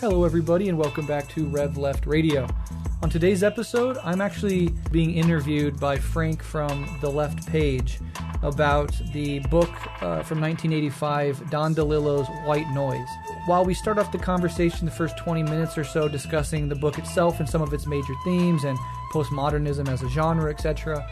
Hello everybody and welcome back to Rev Left Radio. On today's episode, I'm actually being interviewed by Frank from The Left Page about the book from 1985, Don DeLillo's White Noise. While we start off the conversation the first 20 minutes or so discussing the book itself and some of its major themes and postmodernism as a genre, etc.,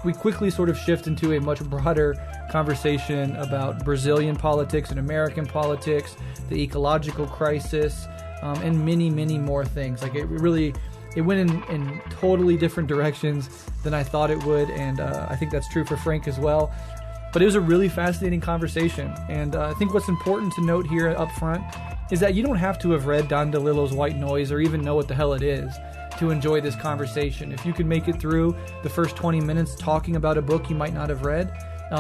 we quickly sort of shift into a much broader conversation about Brazilian politics and American politics, the ecological crisis, and many, many more things. Like it went in totally different directions than I thought it would, and I think that's true for Frank as well. But it was a really fascinating conversation, and I think what's important to note here up front is that you don't have to have read Don DeLillo's White Noise or even know what the hell it is to enjoy this conversation. If you can make it through the first 20 minutes talking about a book you might not have read,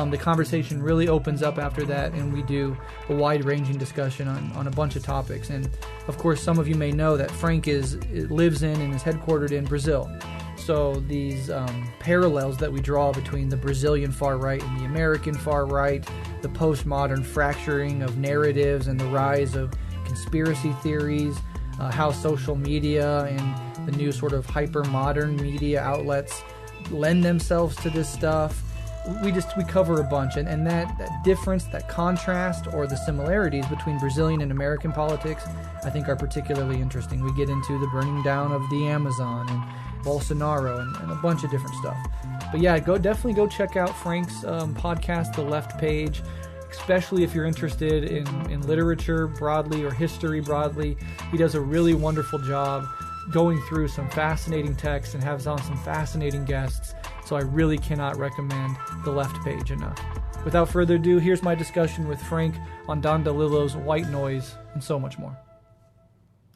the conversation really opens up after that, and we do a wide-ranging discussion on a bunch of topics. And of course, some of you may know that Frank lives in and is headquartered in Brazil. So these parallels that we draw between the Brazilian far right and the American far right, the postmodern fracturing of narratives and the rise of conspiracy theories, how social media and the new sort of hyper-modern media outlets lend themselves to this stuff. We cover a bunch, and that difference, that contrast, or the similarities between Brazilian and American politics, I think are particularly interesting. We get into the burning down of the Amazon and Bolsonaro and a bunch of different stuff. But yeah, definitely go check out Frank's podcast, The Left Page, especially if you're interested in literature broadly or history broadly. He does a really wonderful job going through some fascinating texts and has on some fascinating guests. So I really cannot recommend The Left Page enough. Without further ado, here's my discussion with Frank on Don DeLillo's White Noise and so much more.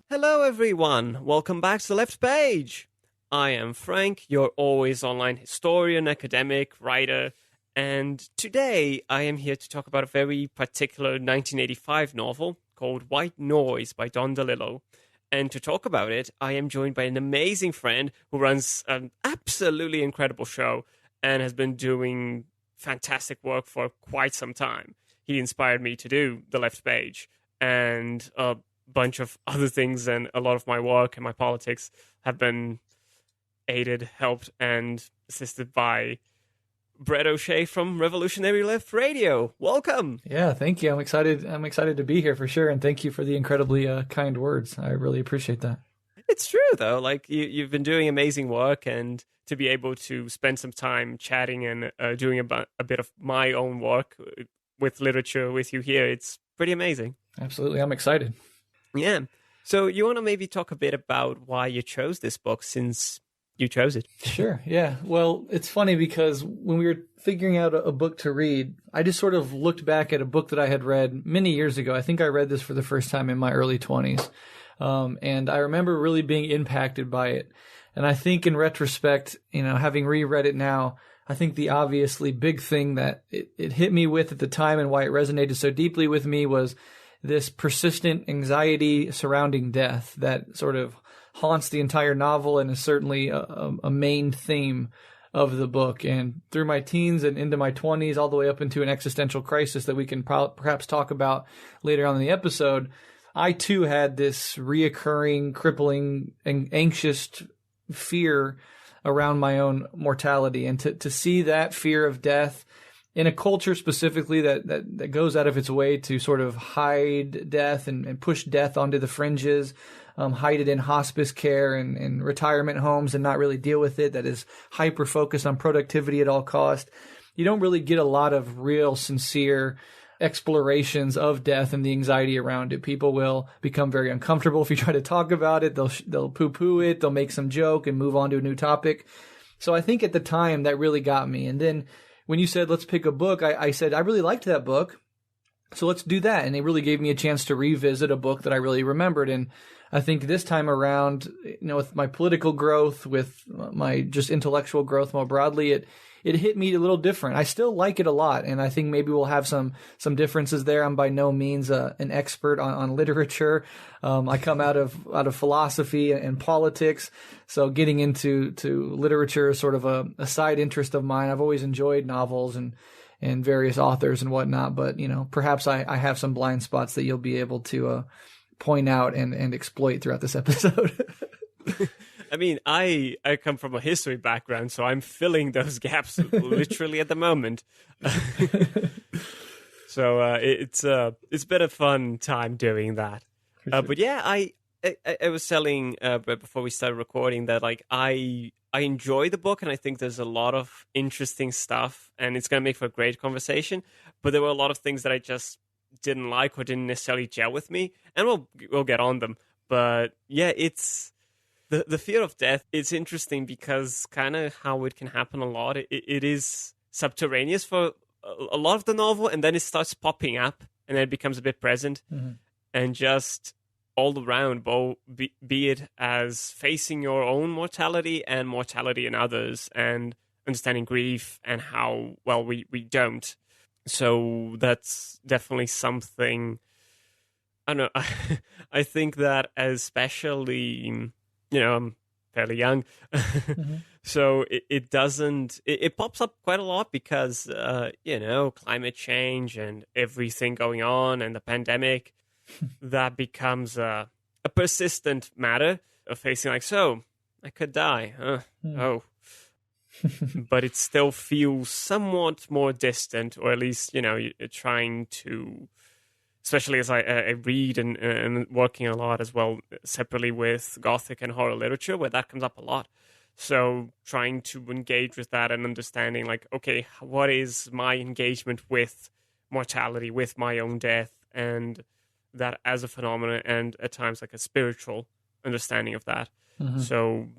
Hello everyone, welcome back to The Left Page. I am Frank, your always online historian, academic, writer, and today I am here to talk about a very particular 1985 novel called White Noise by Don DeLillo. And to talk about it, I am joined by an amazing friend who runs an absolutely incredible show and has been doing fantastic work for quite some time. He inspired me to do The Left Page, and a bunch of other things, and a lot of my work and my politics have been aided, helped, and assisted by Brett O'Shea from Revolutionary Left Radio. Welcome. Yeah, thank you. I'm excited to be here for sure, and thank you for the incredibly kind words. I really appreciate that. It's true, though. Like, you've been doing amazing work, and to be able to spend some time chatting and doing a bit of my own work with literature with you here, it's pretty amazing. Absolutely. I'm excited. Yeah. So you want to maybe talk a bit about why you chose this book, since you chose it? Sure, yeah. Well, it's funny because when we were figuring out a book to read, I just sort of looked back at a book that I had read many years ago. I think I read this for the first time in my early 20s. And I remember really being impacted by it. And I think in retrospect, having reread it now, I think the obviously big thing that it hit me with at the time and why it resonated so deeply with me was this persistent anxiety surrounding death that sort of haunts the entire novel and is certainly a main theme of the book. And through my teens and into my 20s, all the way up into an existential crisis that we can perhaps talk about later on in the episode, I too had this reoccurring, crippling, and anxious fear around my own mortality. And to see that fear of death in a culture specifically that goes out of its way to sort of hide death and push death onto the fringes, hide it in hospice care and retirement homes and not really deal with it, that is hyper-focused on productivity at all cost. You don't really get a lot of real, sincere explorations of death and the anxiety around it. People will become very uncomfortable if you try to talk about it. They'll poo-poo it. They'll make some joke and move on to a new topic. So I think at the time that really got me. And then when you said, let's pick a book, I said, I really liked that book. So let's do that. And it really gave me a chance to revisit a book that I really remembered. And I think this time around, with my political growth, with my just intellectual growth more broadly, it hit me a little different. I still like it a lot, and I think maybe we'll have some differences there. I'm by no means an expert on literature. I come out of philosophy and politics, so getting into literature is sort of a side interest of mine. I've always enjoyed novels and various authors and whatnot, but perhaps I have some blind spots that you'll be able to point out and exploit throughout this episode. I mean, I come from a history background, so I'm filling those gaps literally at the moment. So it's been a fun time doing that. Sure. But yeah, I was telling before we started recording that like I enjoy the book, and I think there's a lot of interesting stuff, and it's going to make for a great conversation. But there were a lot of things that I just didn't like or didn't necessarily gel with me, and we'll get on them. But yeah, it's the fear of death. It's interesting because kind of how it can happen a lot. It is subterraneous for a lot of the novel, and then it starts popping up, and then it becomes a bit present, and just all around, be it as facing your own mortality and mortality in others, and understanding grief and how well we don't. So that's definitely something. I don't know. I think that especially, I'm fairly young, so it doesn't. It pops up quite a lot because climate change and everything going on, and the pandemic. That becomes a persistent matter of facing like, so I could die. Oh, but it still feels somewhat more distant, or at least, you're trying to, especially as I read and working a lot as well, separately with Gothic and horror literature, where that comes up a lot. So trying to engage with that and understanding like, okay, what is my engagement with mortality, with my own death, and that as a phenomenon, and at times like a spiritual understanding of that. So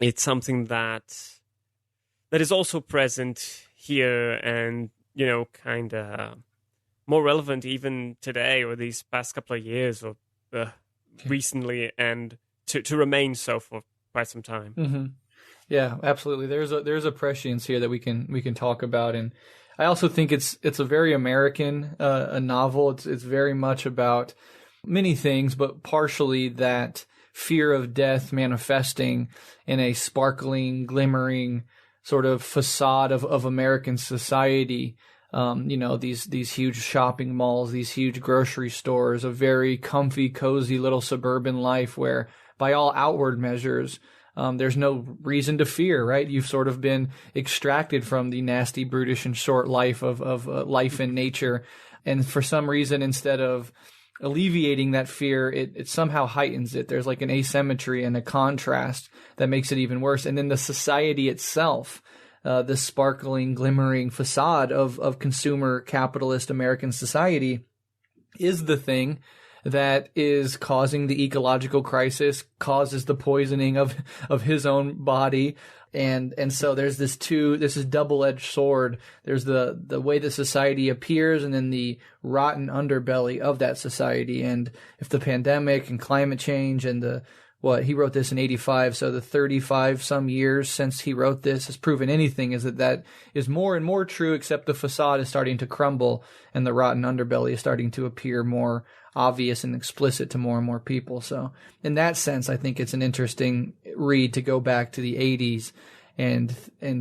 it's something that is also present here, and kind of more relevant even today, or these past couple of years, or recently, and to remain so for quite some time. Yeah, absolutely. There's a prescience here that we can talk about, and I also think it's a very American a novel. It's very much about many things, but partially that fear of death manifesting in a sparkling, glimmering sort of facade of American society. These huge shopping malls, these huge grocery stores, a very comfy, cozy little suburban life where, by all outward measures, there's no reason to fear, right? You've sort of been extracted from the nasty, brutish, and short life of life in nature. And for some reason, instead of alleviating that fear, it somehow heightens it. There's like an asymmetry and a contrast that makes it even worse. And then the society itself, the sparkling, glimmering facade of consumer capitalist American society, is the thing that is causing the ecological crisis, causes the poisoning of his own body. And so there's this double-edged sword. There's the way the society appears, and then the rotten underbelly of that society. And if the pandemic and climate change and he wrote this in 85, so the 35 some years since he wrote this has proven anything, is that is more and more true, except the facade is starting to crumble and the rotten underbelly is starting to appear more obvious and explicit to more and more people. So in that sense, I think it's an interesting read to go back to the 80s and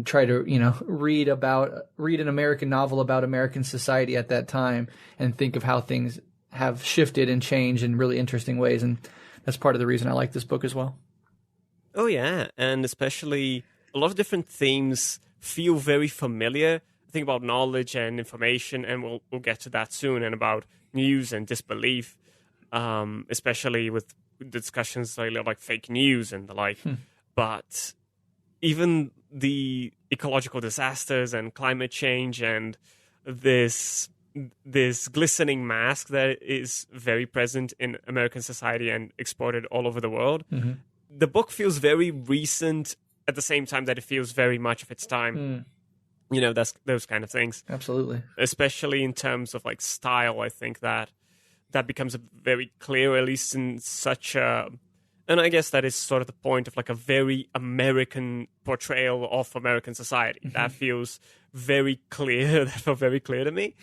try to, read an American novel about American society at that time and think of how things have shifted and changed in really interesting ways. And that's part of the reason I like this book as well. Oh, yeah. And especially a lot of different themes feel very familiar. Think about knowledge and information, and we'll get to that soon, and about news and disbelief, especially with discussions like fake news and the like. But even the ecological disasters and climate change and this glistening mask that is very present in American society and exported all over the world. The book feels very recent at the same time that it feels very much of its time. That's those kind of things. Absolutely. Especially in terms of like style, I think that becomes very clear, at least in such a, and I guess that is sort of the point of like a very American portrayal of American society. That feels very clear. That felt very clear to me.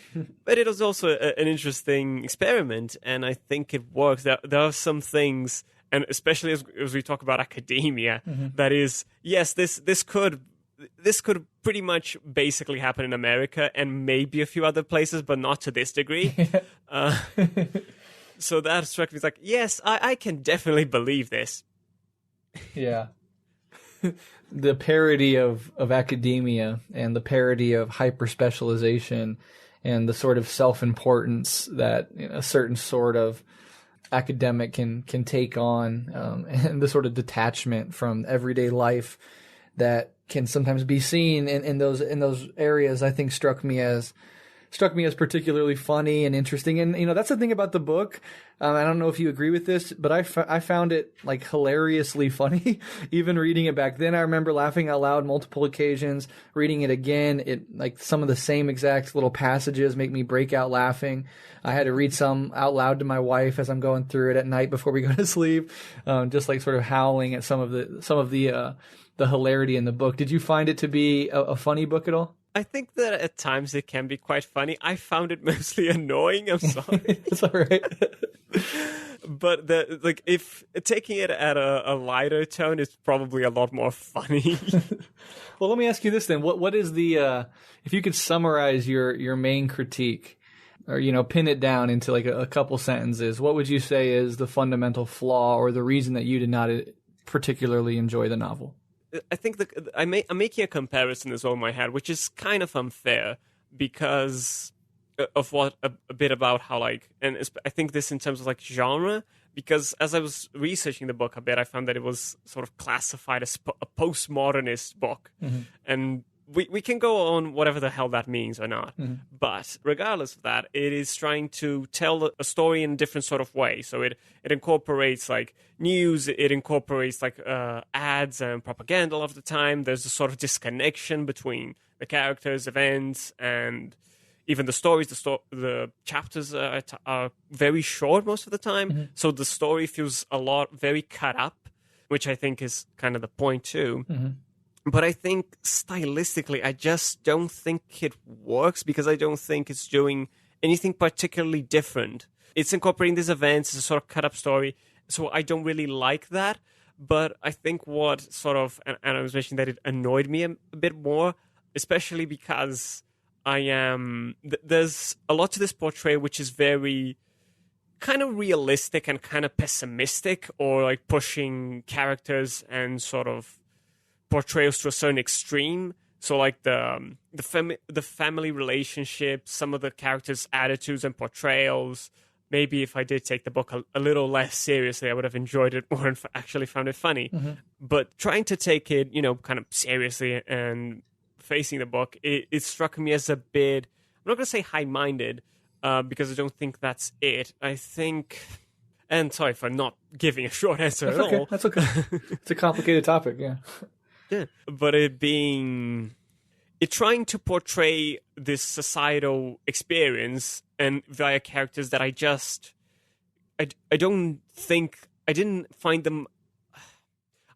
But it was also an interesting experiment, and I think it works. There are some things, and especially as we talk about academia, that is, yes, this could pretty much basically happen in America and maybe a few other places, but not to this degree. So that struck me as like, yes, I can definitely believe this. Yeah. The parody of academia and the parody of hyper-specialization and the sort of self-importance that a certain sort of academic can take on, and the sort of detachment from everyday life that can sometimes be seen in those areas, I think struck me as particularly funny and interesting. And, that's the thing about the book. I don't know if you agree with this, but I found it like hilariously funny. Even reading it back then, I remember laughing out loud multiple occasions. Reading it again, it like some of the same exact little passages make me break out laughing. I had to read some out loud to my wife as I'm going through it at night before we go to sleep, just like sort of howling at some of the hilarity in the book. Did you find it to be a funny book at all? I think that at times it can be quite funny. I found it mostly annoying. I'm sorry. It's all right. But if taking it at a lighter tone, it's probably a lot more funny. Well, let me ask you this then: what is the if you could summarize your main critique, or pin it down into like a couple sentences, what would you say is the fundamental flaw or the reason that you did not particularly enjoy the novel? I think I'm making a comparison as well in my head, which is kind of unfair because of a bit about how and I think this in terms of genre, because as I was researching the book a bit, I found that it was sort of classified as a postmodernist book, and we can go on whatever the hell that means or not. But regardless of that, it is trying to tell a story in a different sort of way. So it incorporates news, it incorporates ads and propaganda all of the time. There's a sort of disconnection between the characters, events, and even the stories. The chapters are very short most of the time. So the story feels very cut up, which I think is kind of the point too. But I think stylistically, I just don't think it works because I don't think it's doing anything particularly different. It's incorporating these events, it's a sort of cut-up story, so I don't really like that. But I think what sort of, and I was mentioning that it annoyed me a bit more, especially because there's a lot to this portrayal which is very kind of realistic and kind of pessimistic, or pushing characters and sort of portrayals to a certain extreme. So the family relationships, some of the characters' attitudes and portrayals. Maybe if I did take the book a little less seriously, I would have enjoyed it more and actually found it funny. But trying to take it, kind of seriously and facing the book, it struck me as a bit, I'm not going to say high-minded, because I don't think that's it. I think, and sorry for not giving a short answer at all. That's okay. It's a complicated topic, yeah. Yeah, but it trying to portray this societal experience and via characters that I didn't find them.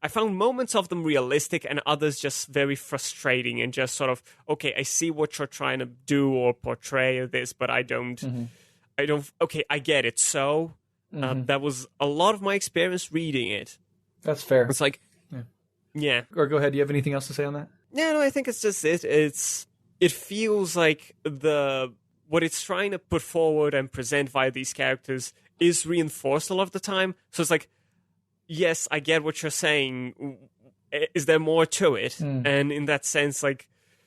I found moments of them realistic and others just very frustrating and just sort of, okay, I see what you're trying to do or portray this, but I don't, okay, I get it. So that was a lot of my experience reading it. That's fair. It's yeah. Or go ahead. Do you have anything else to say on that? Yeah, no, I think it's just it. It feels like what it's trying to put forward and present via these characters is reinforced a lot of the time. So it's yes, I get what you're saying. Is there more to it? And in that sense,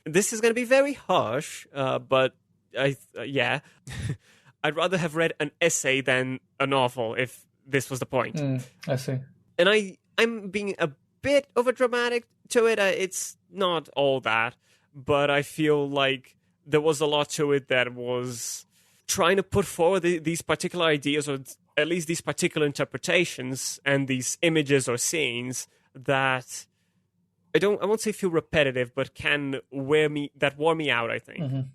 this is going to be very harsh, but yeah. I'd rather have read an essay than a novel if this was the point. I see. And I'm being a bit overdramatic to it. It's not all that, but I feel like there was a lot to it that was trying to put forward these particular ideas, or at least these particular interpretations and these images or scenes that I won't say feel repetitive, but can wore me out, I think.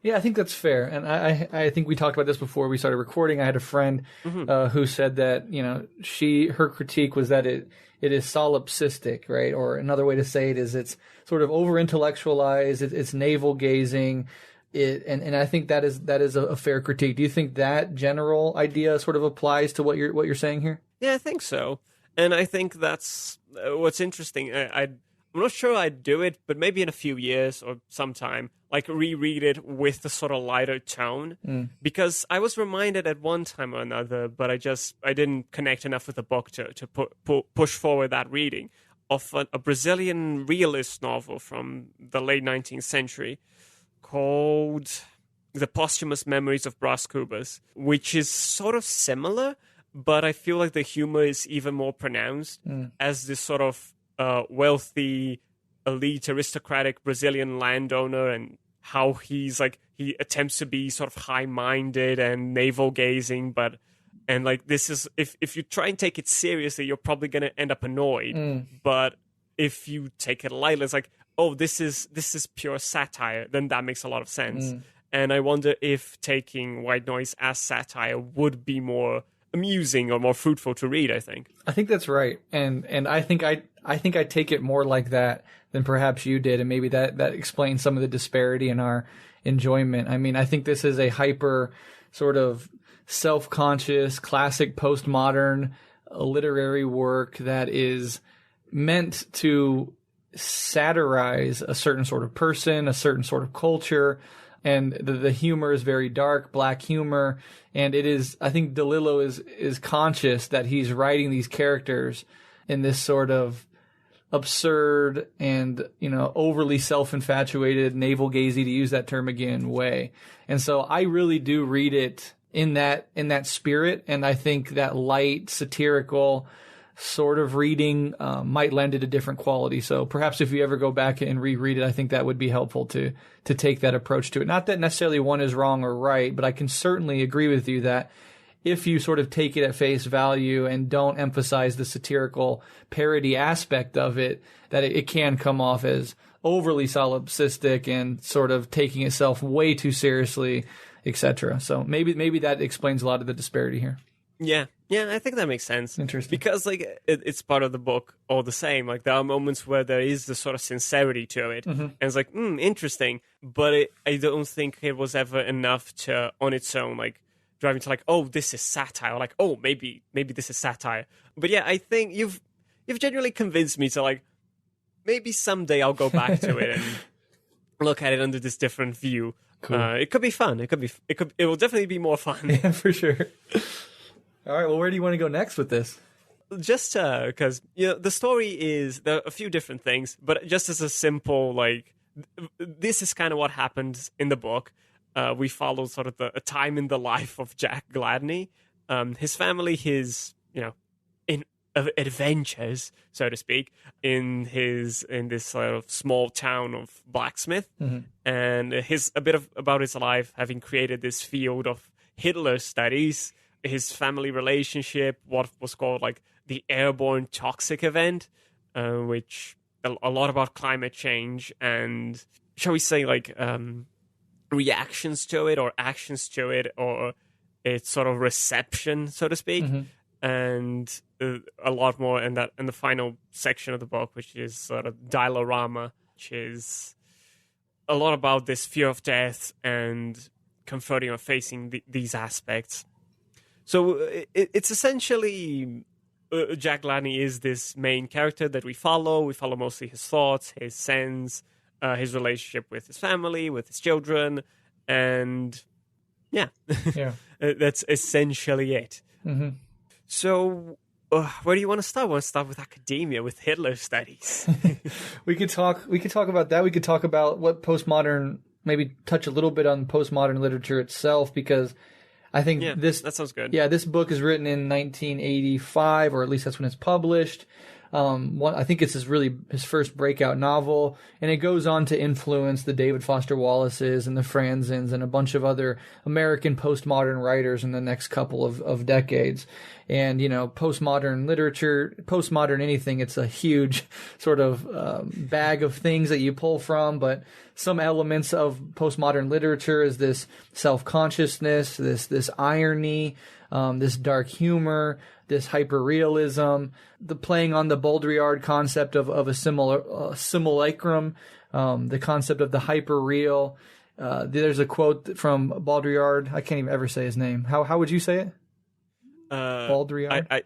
Yeah, I think that's fair. And I think we talked about this before we started recording. I had a friend who said that, her critique was that it is solipsistic, right? Or another way to say it is it's sort of over-intellectualized, it's navel-gazing. And I think that is a fair critique. Do you think that general idea sort of applies to what you're saying here? Yeah, I think so. And I think that's what's interesting. I'm I'm not sure I'd do it, but maybe in a few years or sometime, like reread it with the sort of lighter tone. Because I was reminded at one time or another, but I didn't connect enough with the book to push forward that reading, of a Brazilian realist novel from the late 19th century called The Posthumous Memories of Brás Cubas, which is sort of similar, but I feel like the humor is even more pronounced as this sort of wealthy, elite, aristocratic Brazilian landowner, and how he attempts to be sort of high-minded and navel-gazing, and like this is, if you try and take it seriously, you're probably going to end up annoyed. But if you take it lightly, it's like, oh, this is pure satire, then that makes a lot of sense. And I wonder if taking White Noise as satire would be more amusing or more fruitful to read. I think that's right, and I think I take it more like that than perhaps you did, and maybe that explains some of the disparity in our enjoyment. I mean, I think this is a hyper sort of self-conscious, classic postmodern literary work that is meant to satirize a certain sort of person, a certain sort of culture. And the humor is very dark, black humor. And it is, I think DeLillo is conscious that he's writing these characters in this sort of absurd and, overly self-infatuated, navel-gazy, to use that term again, way. And so I really do read it in that spirit. And I think that light, satirical sort of reading might lend it a different quality. So perhaps if you ever go back and reread it, I think that would be helpful to take that approach to it. Not that necessarily one is wrong or right, but I can certainly agree with you that if you sort of take it at face value and don't emphasize the satirical parody aspect of it, that it can come off as overly solipsistic and sort of taking itself way too seriously, etc. So maybe that explains a lot of the disparity here. Yeah, I think that makes sense. Interesting. Because, like, it's part of the book all the same. Like, there are moments where there is this sort of sincerity to it. And it's like, interesting. But I don't think it was ever enough to, on its own, like, drive me to, like, oh, this is satire. Or like, oh, maybe this is satire. But yeah, I think you've genuinely convinced me to, like, maybe someday I'll go back to it and look at it under this different view. Cool. It could be fun. It will definitely be more fun. Yeah, for sure. All right, well, where do you want to go next with this? Just because, the story is, there are a few different things, but just as a simple, like, this is kind of what happened in the book. We follow sort of a time in the life of Jack Gladney, his family, his, adventures, so to speak, in this sort of small town of Blacksmith, and a bit about his life, having created this field of Hitler studies, his family relationship, what was called like the airborne toxic event, which a lot about climate change and, shall we say, like reactions to it or actions to it, or its sort of reception, so to speak, and a lot more in the final section of the book, which is sort of Dialorama, which is a lot about this fear of death and confronting or facing these aspects. So it's essentially Jack Gladney is this main character that we follow. We follow mostly his thoughts, his sense, his relationship with his family, with his children, and yeah. That's essentially it. So where do you want to start? I want to start with academia, with Hitler studies. We could talk about that. We could talk about what postmodern, maybe touch a little bit on postmodern literature itself, because I think that sounds good. Yeah, this book is written in 1985, or at least that's when it's published. I think it's his first breakout novel, and it goes on to influence the David Foster Wallaces and the Franzens and a bunch of other American postmodern writers in the next couple of decades. And, postmodern literature, postmodern anything, it's a huge sort of bag of things that you pull from, but some elements of postmodern literature is this self-consciousness, this irony, this dark humor, this hyperrealism, the playing on the Baudrillard concept of a simulacrum, the concept of the hyperreal. There's a quote from Baudrillard. I can't even ever say his name. How would you say it? Baudrillard.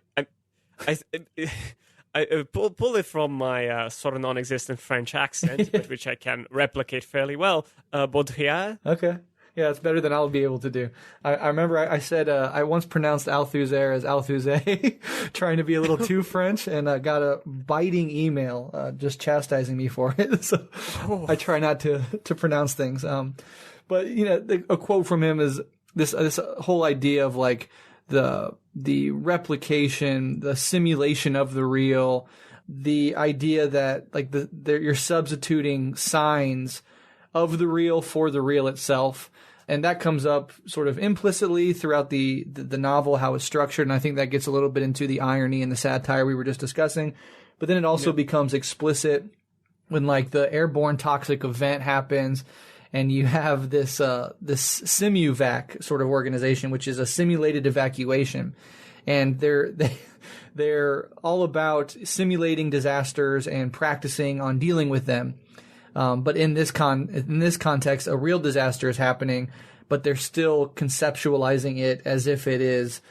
I pull it from my sort of non-existent French accent, but which I can replicate fairly well. Baudrillard. Okay. Yeah, it's better than I'll be able to do. I remember I said I once pronounced Althusser as Althusser, trying to be a little too French, and got a biting email just chastising me for it. So I try not to pronounce things. But a quote from him is this whole idea of like the replication, the simulation of the real, the idea that like you're substituting signs of the real for the real itself. And that comes up sort of implicitly throughout the novel, how it's structured. And I think that gets a little bit into the irony and the satire we were just discussing. But then it also becomes explicit when like the airborne toxic event happens and you have this SimuVac sort of organization, which is a simulated evacuation. And they're all about simulating disasters and practicing on dealing with them. But in this context, a real disaster is happening, but they're still conceptualizing it as if it is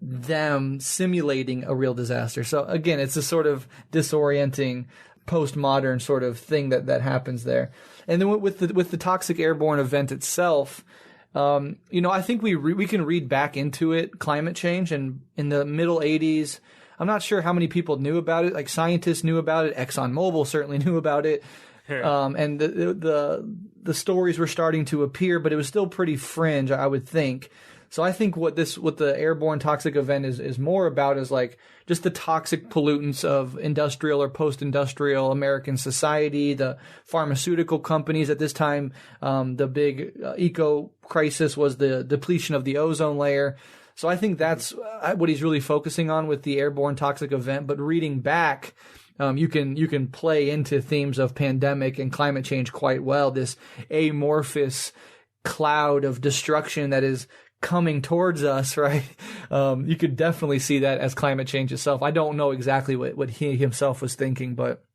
them simulating a real disaster. So again, it's a sort of disorienting postmodern sort of thing that happens there. And then with the toxic airborne event itself, I think we can read back into it climate change. And in the middle 80s, I'm not sure how many people knew about it. Like scientists knew about it. ExxonMobil certainly knew about it. And the stories were starting to appear, but it was still pretty fringe, I would think. So I think what the airborne toxic event is more about is like just the toxic pollutants of industrial or post-industrial American society, the pharmaceutical companies at this time. The big eco crisis was the depletion of the ozone layer. So I think that's what he's really focusing on with the airborne toxic event. But reading back, you can play into themes of pandemic and climate change quite well. This amorphous cloud of destruction that is coming towards us, right? You could definitely see that as climate change itself. I don't know exactly what he himself was thinking, but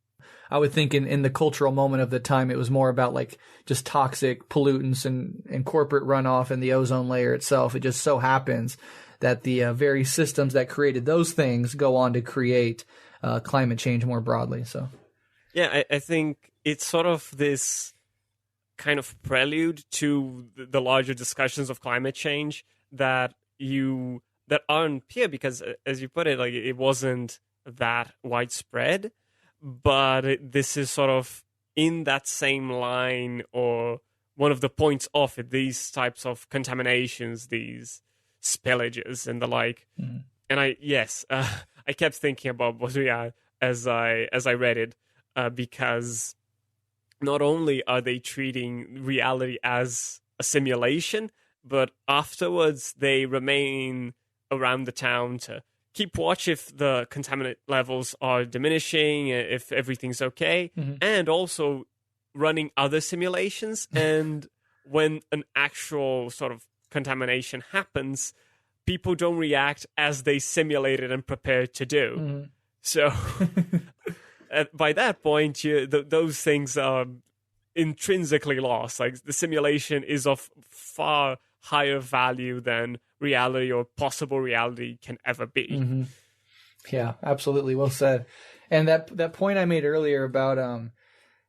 I would think in the cultural moment of the time, it was more about like just toxic pollutants and corporate runoff and the ozone layer itself. It just so happens that the very systems that created those things go on to create climate change more broadly. So, yeah, I think it's sort of this kind of prelude to the larger discussions of climate change that aren't here because, as you put it, like it wasn't that widespread, but this is sort of in that same line or one of the points of it. These types of contaminations, these spillages, and the like. Mm-hmm. And I kept thinking about Baudrillard as I read it because not only are they treating reality as a simulation, but afterwards they remain around the town to keep watch if the contaminant levels are diminishing, if everything's okay, and also running other simulations. And when an actual sort of contamination happens, people don't react as they simulated and prepared to do. Mm-hmm. So by that point, those things are intrinsically lost. Like the simulation is of far higher value than reality or possible reality can ever be. Mm-hmm. Yeah, absolutely. Well said. And that point I made earlier about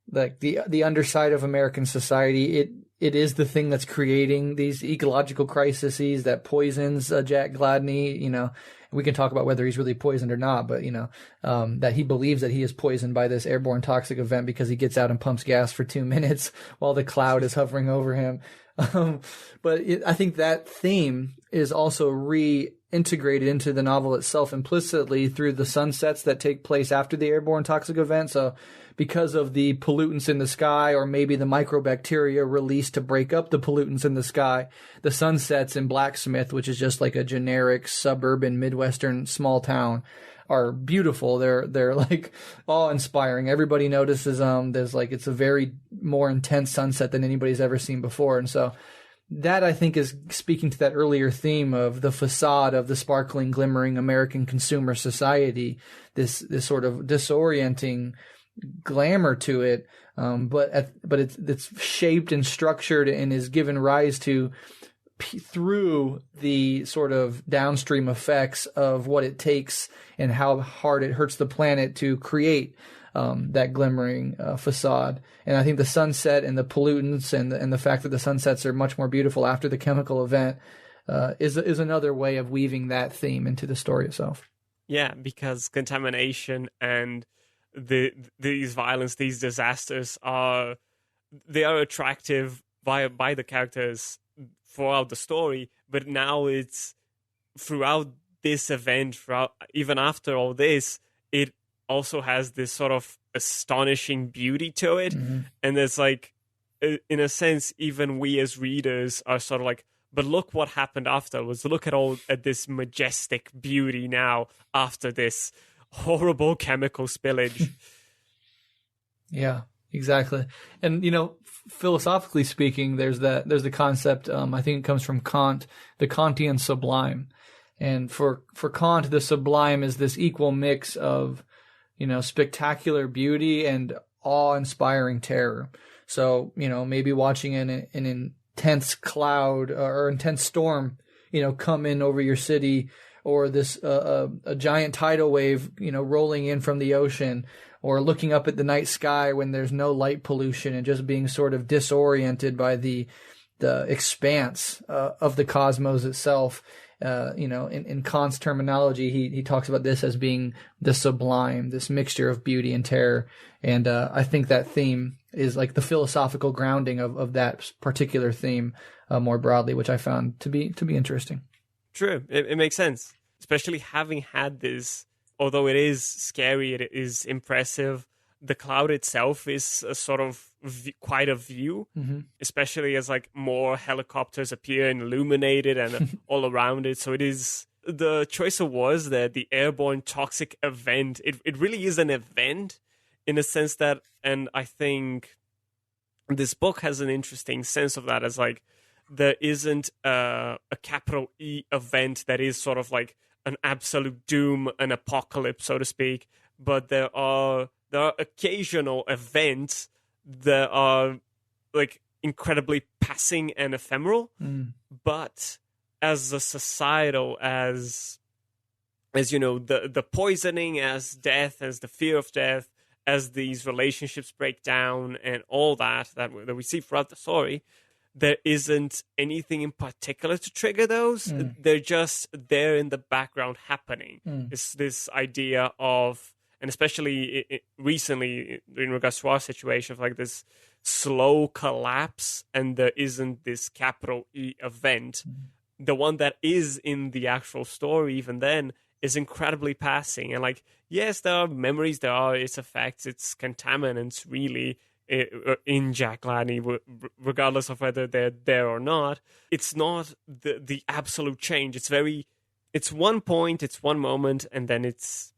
like the underside of American society, it is the thing that's creating these ecological crises that poisons Jack Gladney. We can talk about whether he's really poisoned or not, but that he believes that he is poisoned by this airborne toxic event because he gets out and pumps gas for 2 minutes while the cloud is hovering over him. But I think that theme is also reintegrated into the novel itself implicitly through the sunsets that take place after the airborne toxic event. So because of the pollutants in the sky, or maybe the microbacteria released to break up the pollutants in the sky, the sunsets in Blacksmith, which is just like a generic suburban Midwestern small town, are beautiful. They're like awe-inspiring. Everybody notices them. It's a very more intense sunset than anybody's ever seen before. And so that, I think, is speaking to that earlier theme of the facade of the sparkling, glimmering American consumer society, this sort of disorienting glamour to it, but it's shaped and structured and is given rise to through the sort of downstream effects of what it takes and how hard it hurts the planet to create that glimmering facade. And I think the sunset and the pollutants and the fact that the sunsets are much more beautiful after the chemical event is another way of weaving that theme into the story itself. Yeah, because contamination and these violence, these disasters are attractive by the characters throughout the story, but now it's throughout this event, even after all this, it also has this sort of astonishing beauty to it. Mm-hmm. And there's like, in a sense, even we as readers are sort of like, but look what happened afterwards. Look at this majestic beauty now after this horrible chemical spillage. Yeah, exactly. And, philosophically speaking, there's the concept, I think it comes from Kant, the Kantian sublime. And for Kant, the sublime is this equal mix of, spectacular beauty and awe-inspiring terror. So, maybe watching an intense cloud or intense storm, come in over your city, or this a giant tidal wave, rolling in from the ocean, or looking up at the night sky when there's no light pollution and just being sort of disoriented by the expanse of the cosmos itself. In Kant's terminology, he talks about this as being the sublime, this mixture of beauty and terror. And I think that theme is like the philosophical grounding of that particular theme more broadly, which I found to be interesting. True. It makes sense, especially having had this. Although it is scary, it is impressive. The cloud itself is a sort of quite a view, mm-hmm. especially as like more helicopters appear and illuminated and all around it. So it is the choice of words there, the airborne toxic event. It really is an event in a sense that, and I think this book has an interesting sense of that as like there isn't a capital E event that is sort of like an absolute doom, an apocalypse, so to speak. But there are occasional events that are like incredibly passing and ephemeral. But as a societal, as the poisoning, as death, as the fear of death, as these relationships break down and all that we see throughout the story, there isn't anything in particular to trigger those. They're just there in the background happening. It's this idea of, and especially recently in regards to our situation, of like this slow collapse, and there isn't this capital E event. The one that is in the actual story, even then, is incredibly passing. And like, yes, there are memories, there are its effects, its contaminants, really, in Jack Gladney, regardless of whether they're there or not. It's not the absolute change. It's one point, it's one moment, and then it's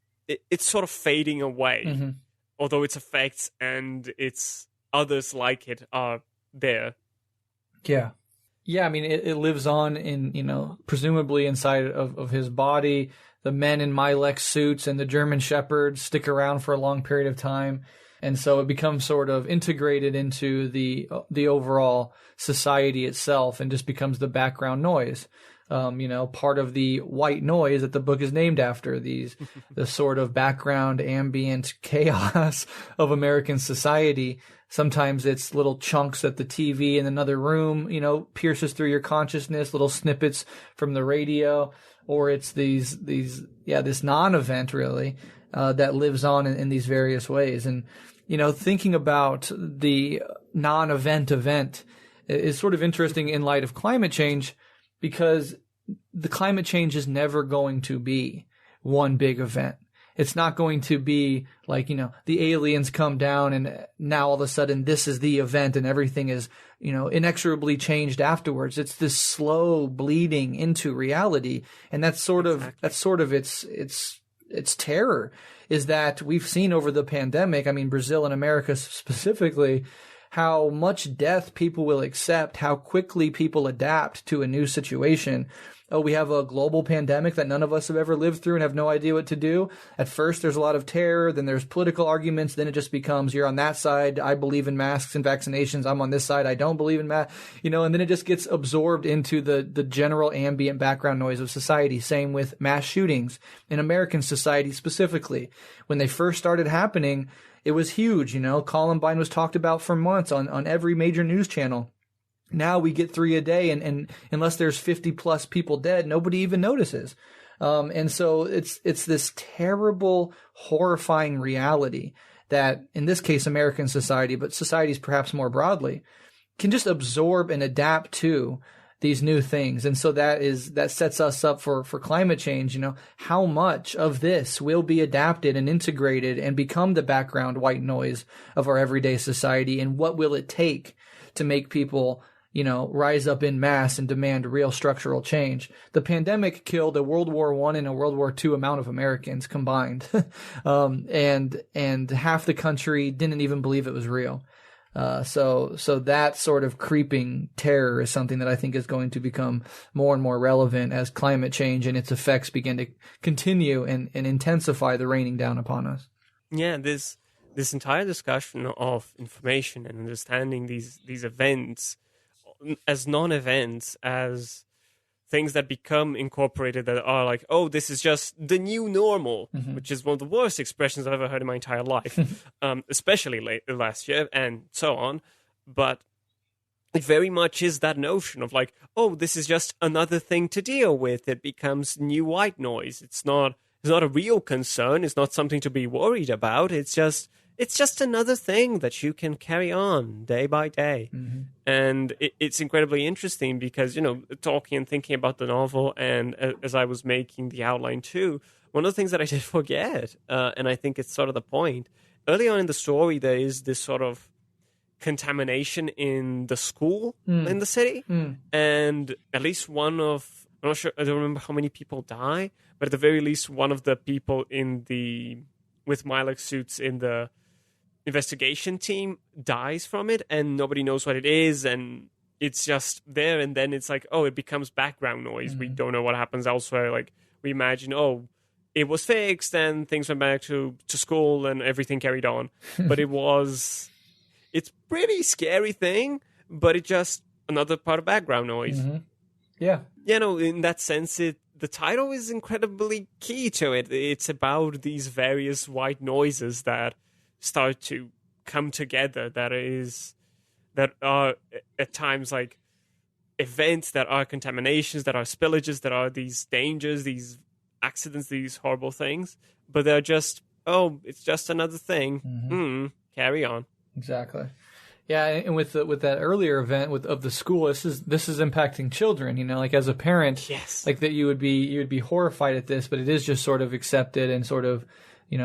sort of fading away. Mm-hmm. Although its effects and its others like it are there. Yeah. Yeah, I mean, it lives on in, presumably inside of his body. The men in Milex suits and the German Shepherds stick around for a long period of time. And so it becomes sort of integrated into the overall society itself and just becomes the background noise. Part of the white noise that the book is named after, the sort of background ambient chaos of American society. Sometimes it's little chunks that the TV in another room, pierces through your consciousness, little snippets from the radio, or it's this non-event really, that lives on in these various ways. And, thinking about the non-event event is sort of interesting in light of climate change, because the climate change is never going to be one big event. It's not going to be like, the aliens come down and now all of a sudden this is the event and everything is, inexorably changed afterwards. It's this slow bleeding into reality. And that's sort of its terror, is that we've seen over the pandemic, I mean, Brazil and America specifically, how much death people will accept, how quickly people adapt to a new situation. Oh, we have a global pandemic that none of us have ever lived through and have no idea what to do. At first, there's a lot of terror. Then there's political arguments. Then it just becomes, you're on that side. I believe in masks and vaccinations. I'm on this side. I don't believe in masks. And then it just gets absorbed into the general ambient background noise of society. Same with mass shootings in American society specifically. When they first started happening, it was huge. Columbine was talked about for months on every major news channel. Now we get 3 a day, and unless there's 50 plus people dead, nobody even notices. And so it's this terrible, horrifying reality that, in this case, American society, but societies perhaps more broadly, can just absorb and adapt to these new things. And so that sets us up for climate change. How much of this will be adapted and integrated and become the background white noise of our everyday society, and what will it take to make people rise up in mass and demand real structural change? The pandemic killed a World War I and a World War II amount of Americans combined. And half the country didn't even believe it was real. So that sort of creeping terror is something that I think is going to become more and more relevant as climate change and its effects begin to continue and intensify the raining down upon us. Yeah, this entire discussion of information and understanding these events as non-events, as things that become incorporated, that are like, oh, this is just the new normal, which is one of the worst expressions I've ever heard in my entire life, especially last year and so on. But it very much is that notion of like, oh, this is just another thing to deal with. It becomes new white noise. It's not a real concern. It's not something to be worried about. It's just another thing that you can carry on day by day. And it's incredibly interesting because, talking and thinking about the novel, and as I was making the outline too, one of the things that I did forget, and I think it's sort of the point, early on in the story, there is this sort of contamination in the school in the city. And at least I'm not sure, I don't remember how many people die, but at the very least, one of the people with Milex suits in the investigation team dies from it, and nobody knows what it is, and it's just there. And then it's like, oh, it becomes background noise. We don't know what happens elsewhere. Like, we imagine, oh, it was fixed and things went back to school and everything carried on. But it's pretty scary thing, but it's just another part of background noise. Yeah. In that sense, the title is incredibly key to it. It's about these various white noises that start to come together, that are at times like events, that are contaminations, that are spillages, that are these dangers, these accidents, these horrible things, but they're just, oh, it's just another thing. Carry on. Exactly. Yeah, and with that earlier event of the school, this is impacting children. Like as a parent, yes, like that you would be horrified at this, but it is just sort of accepted and sort of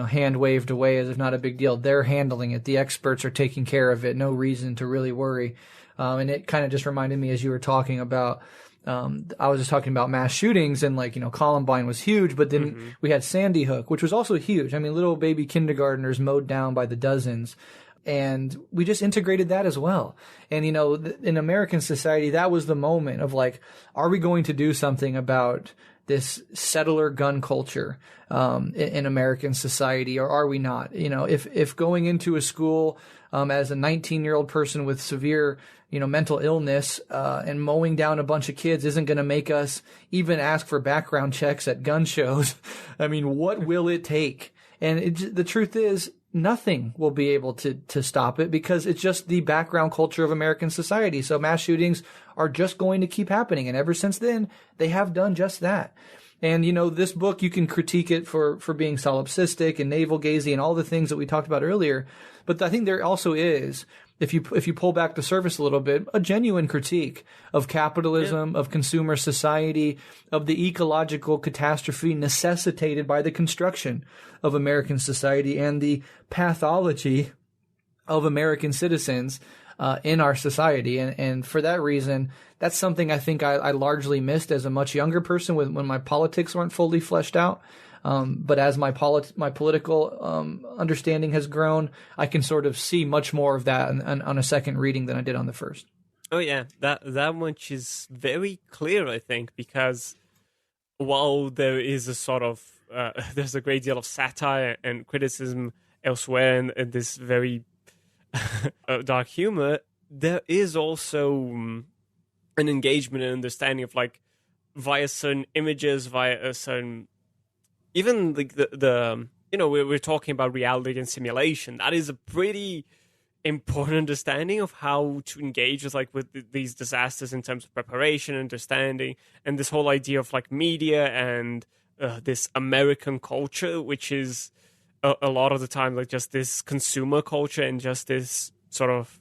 hand waved away as if not a big deal. They're handling it. The experts are taking care of it. No reason to really worry. And it kind of just reminded me as you were talking about, I was just talking about mass shootings and Columbine was huge, but then we had Sandy Hook, which was also huge. I mean, little baby kindergartners mowed down by the dozens. And we just integrated that as well. And, in American society, that was the moment of like, are we going to do something about this settler gun culture in American society, or are we not? If going into a school as a 19-year-old person with severe, mental illness and mowing down a bunch of kids isn't going to make us even ask for background checks at gun shows, I mean, what will it take? And the truth is, nothing will be able to stop it because it's just the background culture of American society. So mass shootings are just going to keep happening. And ever since then, they have done just that. And, this book, you can critique it for being solipsistic and navel-gazing and all the things that we talked about earlier. But I think there also is, if you pull back the surface a little bit, a genuine critique of capitalism, of consumer society, of the ecological catastrophe necessitated by the construction of American society and the pathology of American citizens in our society. And for that reason, that's something I think I largely missed as a much younger person when my politics weren't fully fleshed out. But as my political understanding has grown, I can sort of see much more of that on a second reading than I did on the first. Oh yeah, that much is very clear, I think, because while there is a sort of there's a great deal of satire and criticism elsewhere, and this very dark humor, there is also an engagement and understanding of like via certain images, via a certain, even like the we're talking about reality and simulation. That is a pretty important understanding of how to engage with these disasters in terms of preparation, understanding, and this whole idea of like media and this American culture, which is a lot of the time like just this consumer culture and just this sort of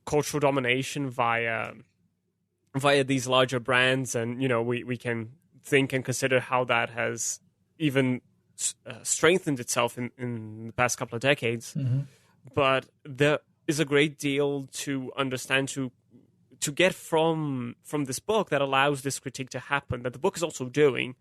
cultural domination via these larger brands. And we can think and consider how that has even strengthened itself in the past couple of decades. Mm-hmm. But there is a great deal to understand, to get from this book that allows this critique to happen, that the book is also doing.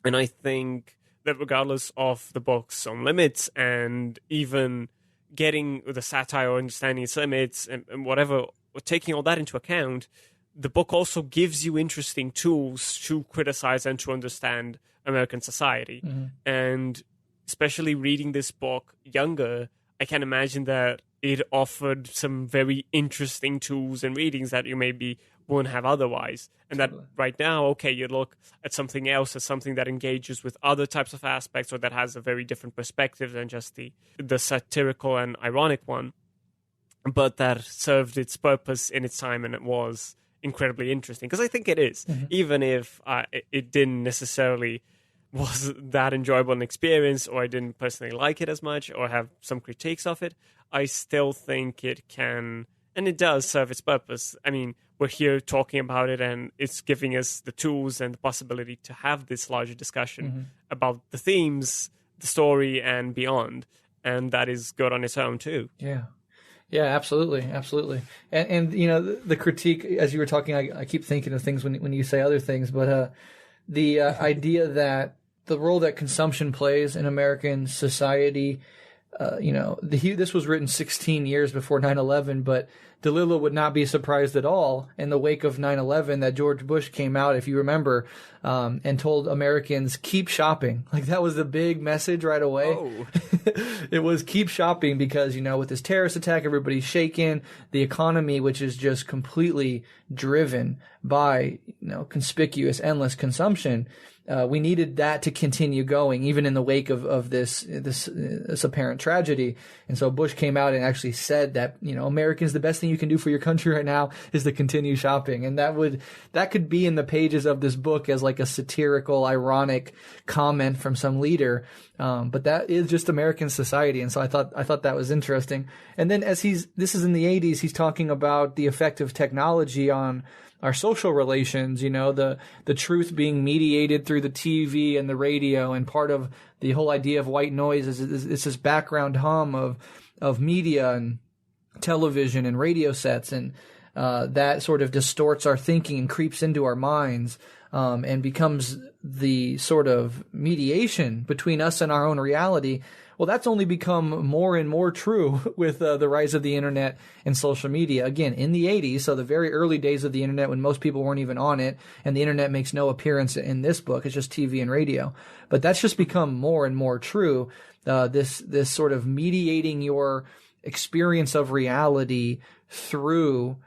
And I think that regardless of the book's own limits, and even getting the satire or understanding its limits and whatever, or taking all that into account, the book also gives you interesting tools to criticize and to understand American society. Mm-hmm. And especially reading this book younger, I can imagine that it offered some very interesting tools and readings that you maybe wouldn't have otherwise. And that right now, okay, you look at something else as something that engages with other types of aspects, or that has a very different perspective than just the satirical and ironic one, but that served its purpose in its time, and it was incredibly interesting. Because I think it is, mm-hmm. even if it didn't necessarily was that enjoyable an experience, or I didn't personally like it as much, or have some critiques of it, I still think it can, and it does serve its purpose. I mean, we're here talking about it, and it's giving us the tools and the possibility to have this larger discussion mm-hmm. about the themes, the story, and beyond. And that is good on its own too. Yeah. Yeah, absolutely. Absolutely. And the critique, as you were talking, I keep thinking of things when you say other things, but the idea that the role that consumption plays in American society, this was written 16 years before 9/11, but DeLillo would not be surprised at all in the wake of 9/11 that George Bush came out, if you remember, and told Americans, keep shopping. Like, that was the big message right away. Oh. It was keep shopping because, with this terrorist attack, everybody's shaken. The economy, which is just completely driven by, conspicuous, endless consumption. We needed that to continue going, even in the wake of this apparent tragedy. And so Bush came out and actually said that, Americans, the best thing you can do for your country right now is to continue shopping. And that could be in the pages of this book as like a satirical, ironic comment from some leader. But that is just American society. And so I thought that was interesting. And then this is in the 80s, he's talking about the effect of technology on our social relations, the truth being mediated through the TV and the radio, and part of the whole idea of white noise is this background hum of media and television and radio sets, and that sort of distorts our thinking and creeps into our minds, and becomes the sort of mediation between us and our own reality. Well, that's only become more and more true with the rise of the internet and social media. Again, in the 80s, so the very early days of the internet when most people weren't even on it, and the internet makes no appearance in this book. It's just TV and radio. But that's just become more and more true. This sort of mediating your experience of reality through,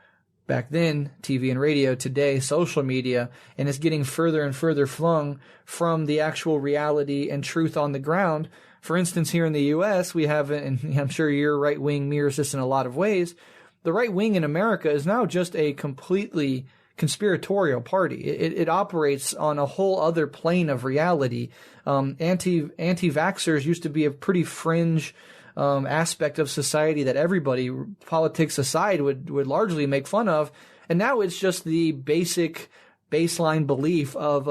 back then, TV and radio, today, social media, and it's getting further and further flung from the actual reality and truth on the ground. For instance, here in the U.S., we have, and I'm sure your right wing mirrors this in a lot of ways, the right wing in America is now just a completely conspiratorial party. It operates on a whole other plane of reality. Anti-vaxxers used to be a pretty fringe aspect of society that everybody, politics aside, would largely make fun of. And now it's just the baseline belief of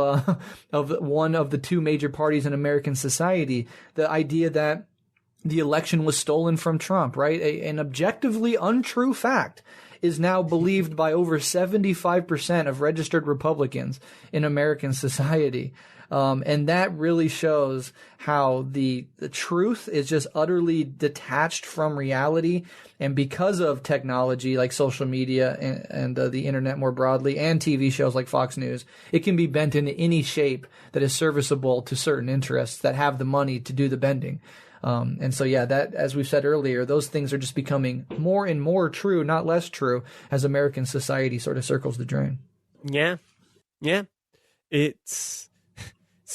one of the two major parties in American society. The idea that the election was stolen from Trump, right? An objectively untrue fact. is now believed by over 75% of registered Republicans in American society. And that really shows how the truth is just utterly detached from reality. And because of technology like social media and the internet more broadly, and TV shows like Fox News, it can be bent into any shape that is serviceable to certain interests that have the money to do the bending. And so, yeah, that, as we've said earlier, those things are just becoming more and more true, not less true, as American society sort of circles the drain. Yeah. It's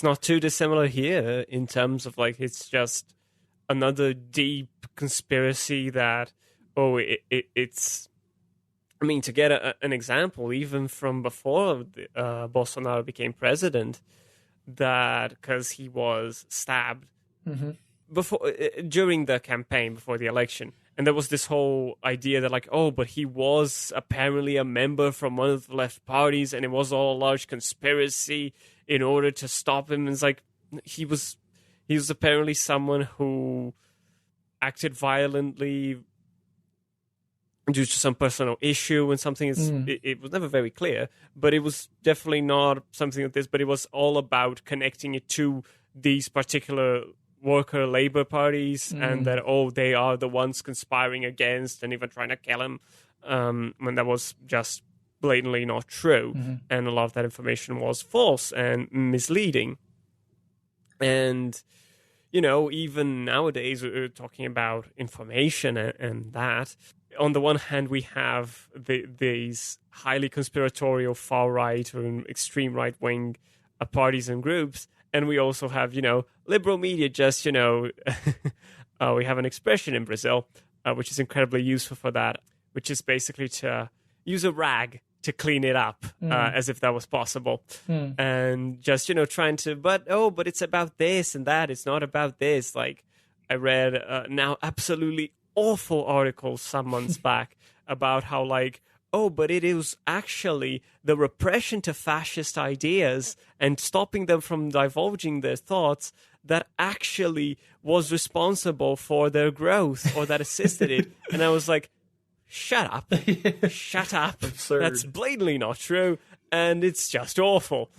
not too dissimilar here in terms of, like, it's just another deep conspiracy that, it's... I mean, to get an example, even from before Bolsonaro became president, that because he was stabbed during the campaign, before the election, and there was this whole idea that, like, but he was apparently a member from one of the left parties, and it was all a large conspiracy in order to stop him. And it's like, he was apparently someone who acted violently due to some personal issue and something. It was never very clear, but it was definitely not something like this, but it was all about connecting it to these particular worker labor parties, and that, they are the ones conspiring against and even trying to kill him, when that was just blatantly not true. And a lot of that information was false and misleading. And, even nowadays, we're talking about information and that. On the one hand, we have these highly conspiratorial far-right or extreme right-wing parties and groups, and we also have, liberal media just, we have an expression in Brazil, which is incredibly useful for that, which is basically to use a rag to clean it up, as if that was possible. And just, trying to, but it's about this and that. It's not about this. Like, I read now absolutely awful articles some months back about how, like, but it is actually the repression to fascist ideas and stopping them from divulging their thoughts that actually was responsible for their growth, or that assisted it. And I was like, shut up. Shut up. Absurd. That's blatantly not true, and it's just awful.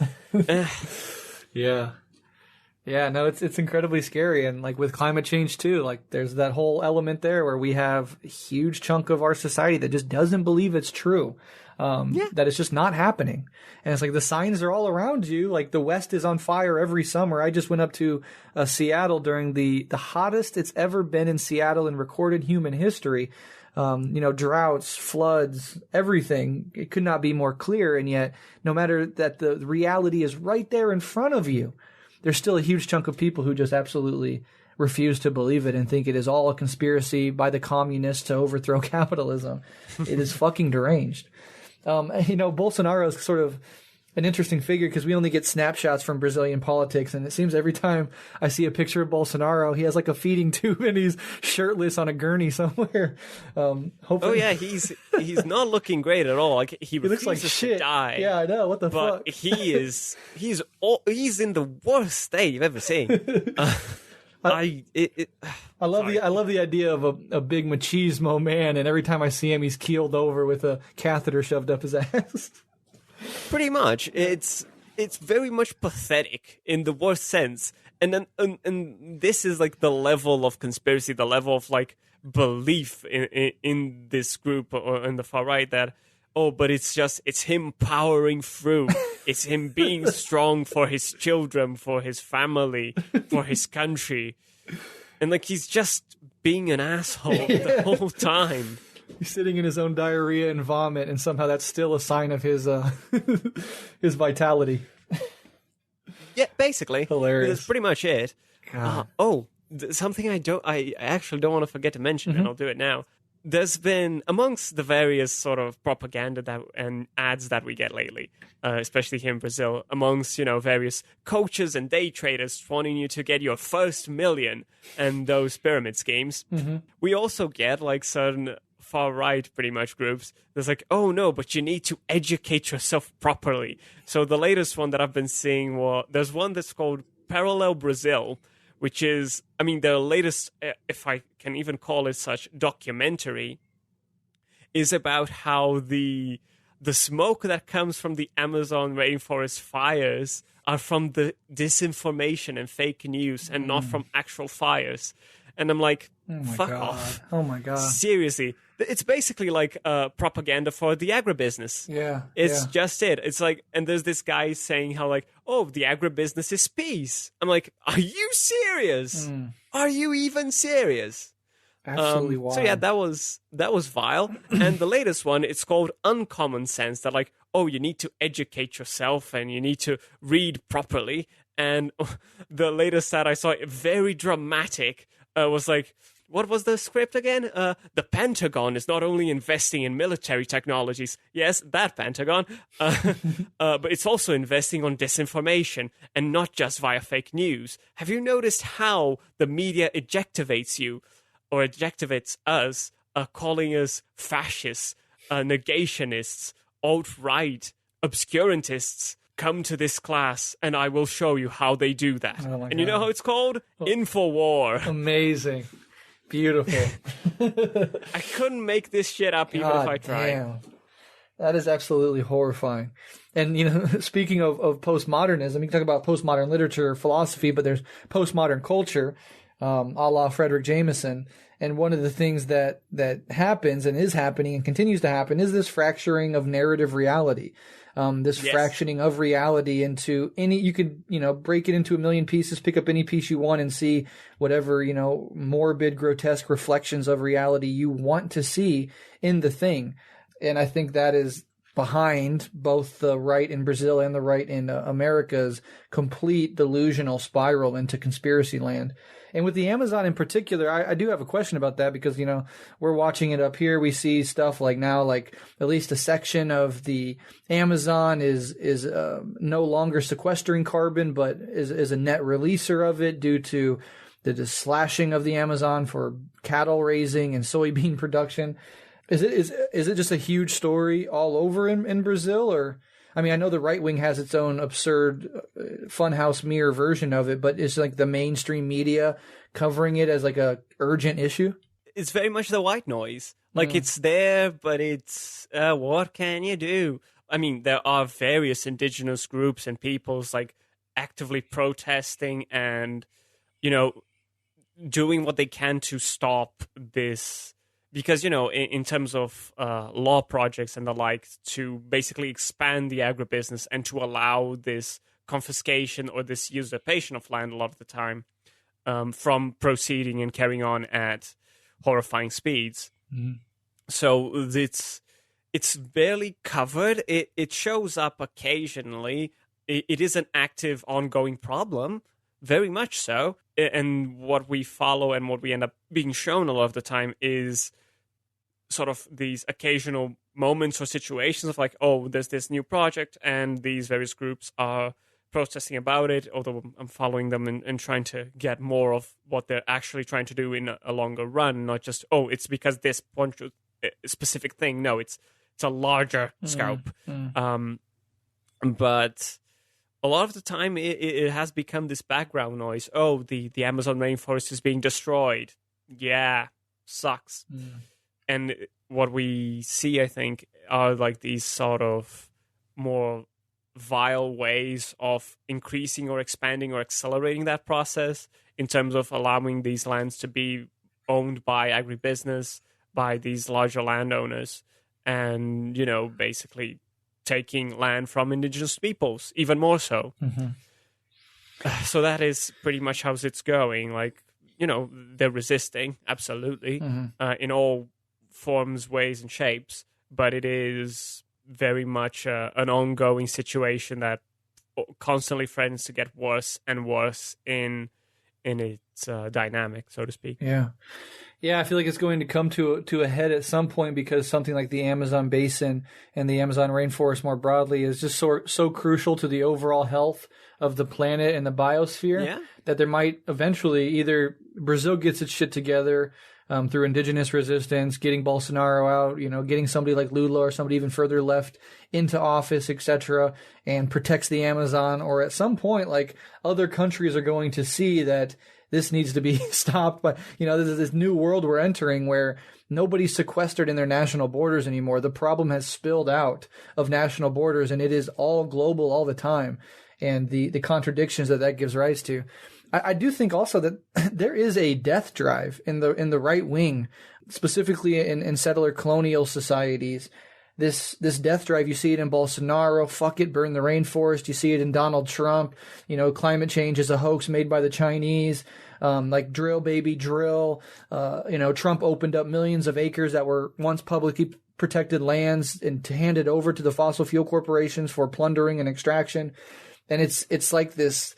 Yeah, no, it's incredibly scary. And like with climate change too, like there's that whole element there where we have a huge chunk of our society that just doesn't believe it's true. That it's just not happening. And it's like the signs are all around you. Like the West is on fire every summer. I just went up to Seattle during the hottest it's ever been in Seattle in recorded human history. Droughts, floods, everything. It could not be more clear. And yet, no matter that the reality is right there in front of you, there's still a huge chunk of people who just absolutely refuse to believe it and think it is all a conspiracy by the communists to overthrow capitalism. It is fucking deranged. Bolsonaro is sort of an interesting figure because we only get snapshots from Brazilian politics, and it seems every time I see a picture of Bolsonaro, he has like a feeding tube and he's shirtless on a gurney somewhere. Hopefully, he's not looking great at all. Like he looks like shit. To die. Yeah, I know. What the fuck? But he's in the worst state you've ever seen. I love the idea of a big machismo man, and every time I see him, he's keeled over with a catheter shoved up his ass. Pretty much, it's very much pathetic in the worst sense, and then and this is like the level of conspiracy, the level of like belief in this group or in the far right that but it's him powering through, it's him being strong for his children, for his family, for his country, and like he's just being an asshole the whole time. He's sitting in his own diarrhea and vomit, and somehow that's still a sign of his his vitality. Yeah, basically. Hilarious. That's pretty much it. Something I actually don't want to forget to mention, and I'll do it now. There's been, amongst the various sort of propaganda and ads that we get lately, especially here in Brazil, amongst, various coaches and day traders wanting you to get your first million and those pyramid schemes, we also get like certain far-right pretty much groups. There's like, but you need to educate yourself properly. So the latest one that I've been seeing, there's one that's called Parallel Brazil, which is, their latest, if I can even call it such, documentary. is about how the smoke that comes from the Amazon rainforest fires are from the disinformation and fake news and not from actual fires. And I'm like, fuck off. Oh my God. Seriously. It's basically like propaganda for the agribusiness. Yeah. It's just it. It's like, and there's this guy saying how like, oh, the agribusiness is peace. I'm like, are you serious? Are you even serious? Absolutely wild. So yeah, that was vile. And the latest one, it's called Uncommon Sense. That like, oh, you need to educate yourself and you need to read properly. And the latest that I saw, very dramatic, was like, what was the script again? The Pentagon is not only investing in military technologies, yes, that Pentagon, but it's also investing on disinformation and not just via fake news. Have you noticed how the media ejectivates you or ejectivates us, calling us fascists, negationists, alt-right, obscurantists? Come to this class and I will show you how they do that. Oh and you know how it's called? Infowar. Amazing. Beautiful. I couldn't make this shit up even if I tried. Damn. That is absolutely horrifying. And, you know, speaking of postmodernism, you can talk about postmodern literature, philosophy, but there's postmodern culture, a la Frederick Jameson. And one of the things that happens and is happening and continues to happen is this fracturing of narrative reality. Fractioning of reality into you could, break it into a million pieces, pick up any piece you want and see whatever, morbid, grotesque reflections of reality you want to see in the thing. And I think that is behind both the right in Brazil and the right in America's complete delusional spiral into conspiracy land. And with the Amazon in particular, I do have a question about that because, we're watching it up here. We see stuff like now, like at least a section of the Amazon is no longer sequestering carbon, but is a net releaser of it due to the slashing of the Amazon for cattle raising and soybean production. Is it just a huge story all over in Brazil? Or, I mean, I know the right wing has its own absurd funhouse mirror version of it, but is like the mainstream media covering it as like a urgent issue? It's very much the white noise. Like it's there, but it's what can you do? I mean, there are various indigenous groups and peoples like actively protesting and, doing what they can to stop this. Because, in terms of law projects and the like, to basically expand the agribusiness and to allow this confiscation or this usurpation of land a lot of the time from proceeding and carrying on at horrifying speeds. Mm-hmm. So it's barely covered. It shows up occasionally. It is an active, ongoing problem, very much so. And what we follow and what we end up being shown a lot of the time is sort of these occasional moments or situations of like, oh, there's this new project and these various groups are protesting about it, although I'm following them and trying to get more of what they're actually trying to do in a longer run, not just, oh, it's because this one specific thing. No, it's a larger scope. But a lot of the time it has become this background noise. Oh, the Amazon rainforest is being destroyed. Yeah, sucks. And what we see, I think, are like these sort of more vile ways of increasing or expanding or accelerating that process in terms of allowing these lands to be owned by agribusiness, by these larger landowners, and, basically taking land from indigenous peoples, even more so. Mm-hmm. So that is pretty much how it's going. Like, they're resisting, absolutely, in all forms, ways, and shapes, but it is very much an ongoing situation that constantly threatens to get worse and worse in its dynamic, so to speak. Yeah, I feel like it's going to come to a head at some point because something like the Amazon basin and the Amazon rainforest more broadly is just so crucial to the overall health of the planet and the biosphere that there might eventually either Brazil gets its shit together, through indigenous resistance, getting Bolsonaro out, getting somebody like Lula or somebody even further left into office, etc., and protects the Amazon. Or at some point, like, other countries are going to see that this needs to be stopped. But, this new world we're entering where nobody's sequestered in their national borders anymore. The problem has spilled out of national borders, and it is all global all the time. And the contradictions that gives rise to. I do think also that there is a death drive in the right wing, specifically in settler colonial societies. This death drive, you see it in Bolsonaro, fuck it, burn the rainforest. You see it in Donald Trump. Climate change is a hoax made by the Chinese. Like drill, baby, drill. Trump opened up millions of acres that were once publicly protected lands and to hand it over to the fossil fuel corporations for plundering and extraction. And it's like this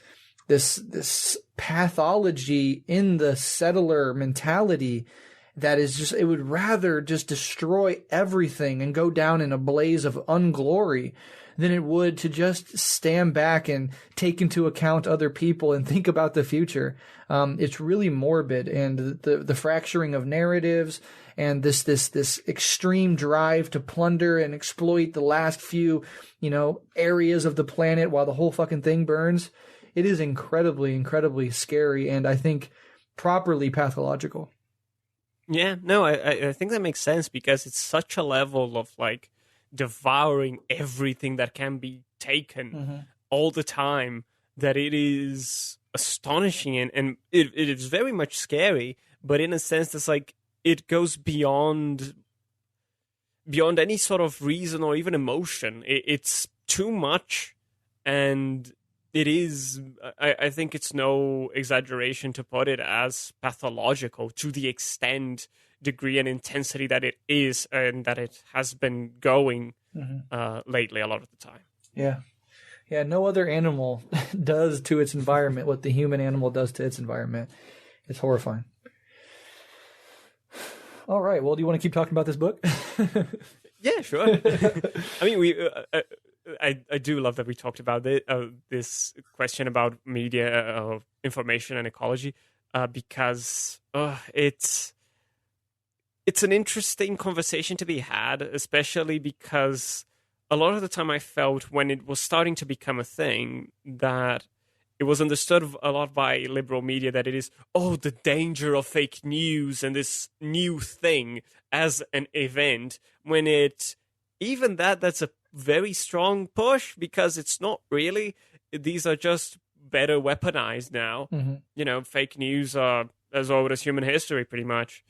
pathology in the settler mentality that is just, it would rather just destroy everything and go down in a blaze of unglory than it would to just stand back and take into account other people and think about the future. It's really morbid, and the fracturing of narratives and this extreme drive to plunder and exploit the last few, areas of the planet while the whole fucking thing burns. It is incredibly, incredibly scary, and I think properly pathological. Yeah, no, I think that makes sense, because it's such a level of like devouring everything that can be taken all the time that it is astonishing, and it is very much scary, but in a sense that's like it goes beyond any sort of reason or even emotion. It's too much, and it is, I think it's no exaggeration to put it as pathological to the extent, degree, and intensity that it is, and that it has been going lately a lot of the time. Yeah. Yeah, no other animal does to its environment what the human animal does to its environment. It's horrifying. All right, well, do you want to keep talking about this book? Yeah, sure. I mean, I do love that we talked about this question about media, information, and ecology, because it's an interesting conversation to be had, especially because a lot of the time I felt when it was starting to become a thing that it was understood a lot by liberal media that it is, the danger of fake news and this new thing as an event, when that's a very strong push, because it's not really. These are just better weaponized now. Fake news are as old as human history, pretty much.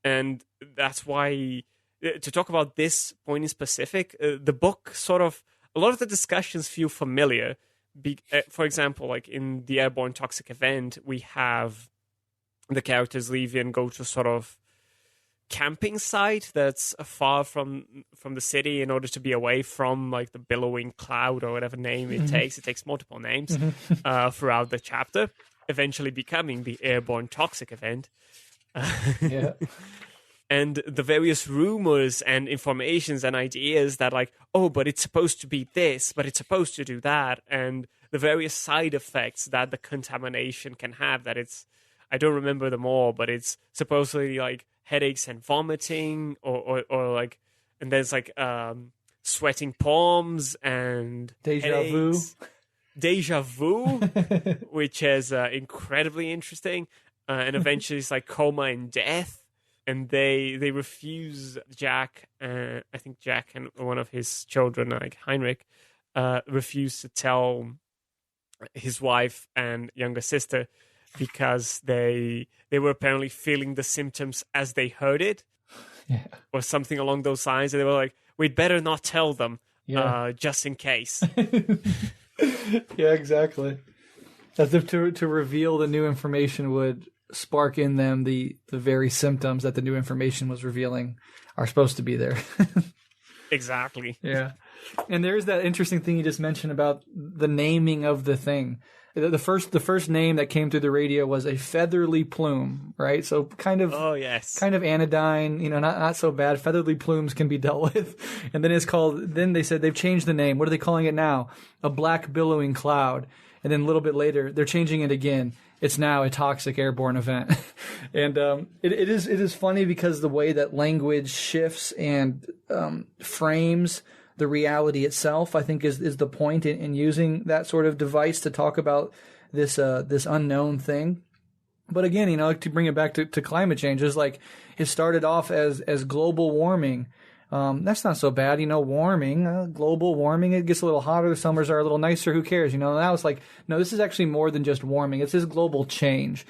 And that's why, to talk about this point in specific, the book sort of, a lot of the discussions feel familiar. For example, like in the Airborne Toxic Event, we have the characters leave and go to sort of camping site that's far from the city in order to be away from like the billowing cloud or whatever name it takes. It takes multiple names throughout the chapter, eventually becoming the Airborne Toxic Event. Yeah. And the various rumors and informations and ideas that like, but it's supposed to be this, but it's supposed to do that, and the various side effects that the contamination can have, that it's, I don't remember them all, but it's supposedly like headaches and vomiting, or like, and there's like sweating palms and deja vu, which is incredibly interesting, and eventually it's like coma and death. And they refuse Jack, I think Jack and one of his children, like Heinrich, refuse to tell his wife and younger sister, because they were apparently feeling the symptoms as they heard it, or something along those lines. And they were like, we'd better not tell them, just in case. Yeah, exactly. As if to reveal the new information would spark in them the very symptoms that the new information was revealing are supposed to be there. Exactly. Yeah. And there's that interesting thing you just mentioned about the naming of the thing. The first name that came through the radio was a featherly plume, right? So kind of kind of anodyne, not so bad. Featherly plumes can be dealt with. And then they said they've changed the name. What are they calling it now? A black billowing cloud. And then a little bit later, they're changing it again. it's now a toxic airborne event. And it is funny because the way that language shifts and frames the reality itself, I think, is the point in using that sort of device to talk about this unknown thing. But again, to bring it back to climate change, is like it started off as global warming. That's not so bad, warming, global warming. It gets a little hotter. The summers are a little nicer. Who cares? Now it's like, no, this is actually more than just warming. It's this global change.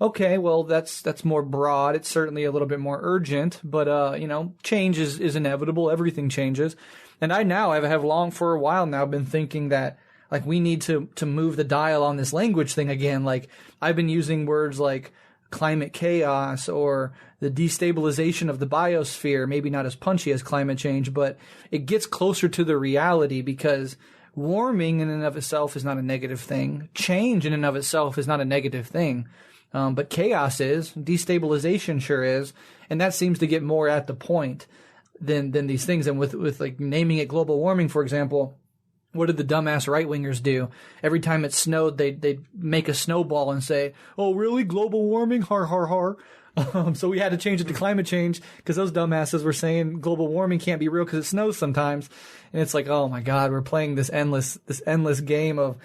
Okay, well, that's more broad. It's certainly a little bit more urgent, but, change is inevitable. Everything changes. And I have for a while now been thinking that, like, we need to move the dial on this language thing again. Like, I've been using words like climate chaos or the destabilization of the biosphere, maybe not as punchy as climate change, but it gets closer to the reality because warming in and of itself is not a negative thing. Change in and of itself is not a negative thing. But chaos is, destabilization sure is, and that seems to get more at the point than these things. And with like naming it global warming, for example, what did the dumbass right-wingers do? Every time it snowed, they'd make a snowball and say, "Oh, really? Global warming? Har, har, har." So we had to change it to climate change because those dumbasses were saying global warming can't be real because it snows sometimes. And it's like, oh my God, we're playing this endless game of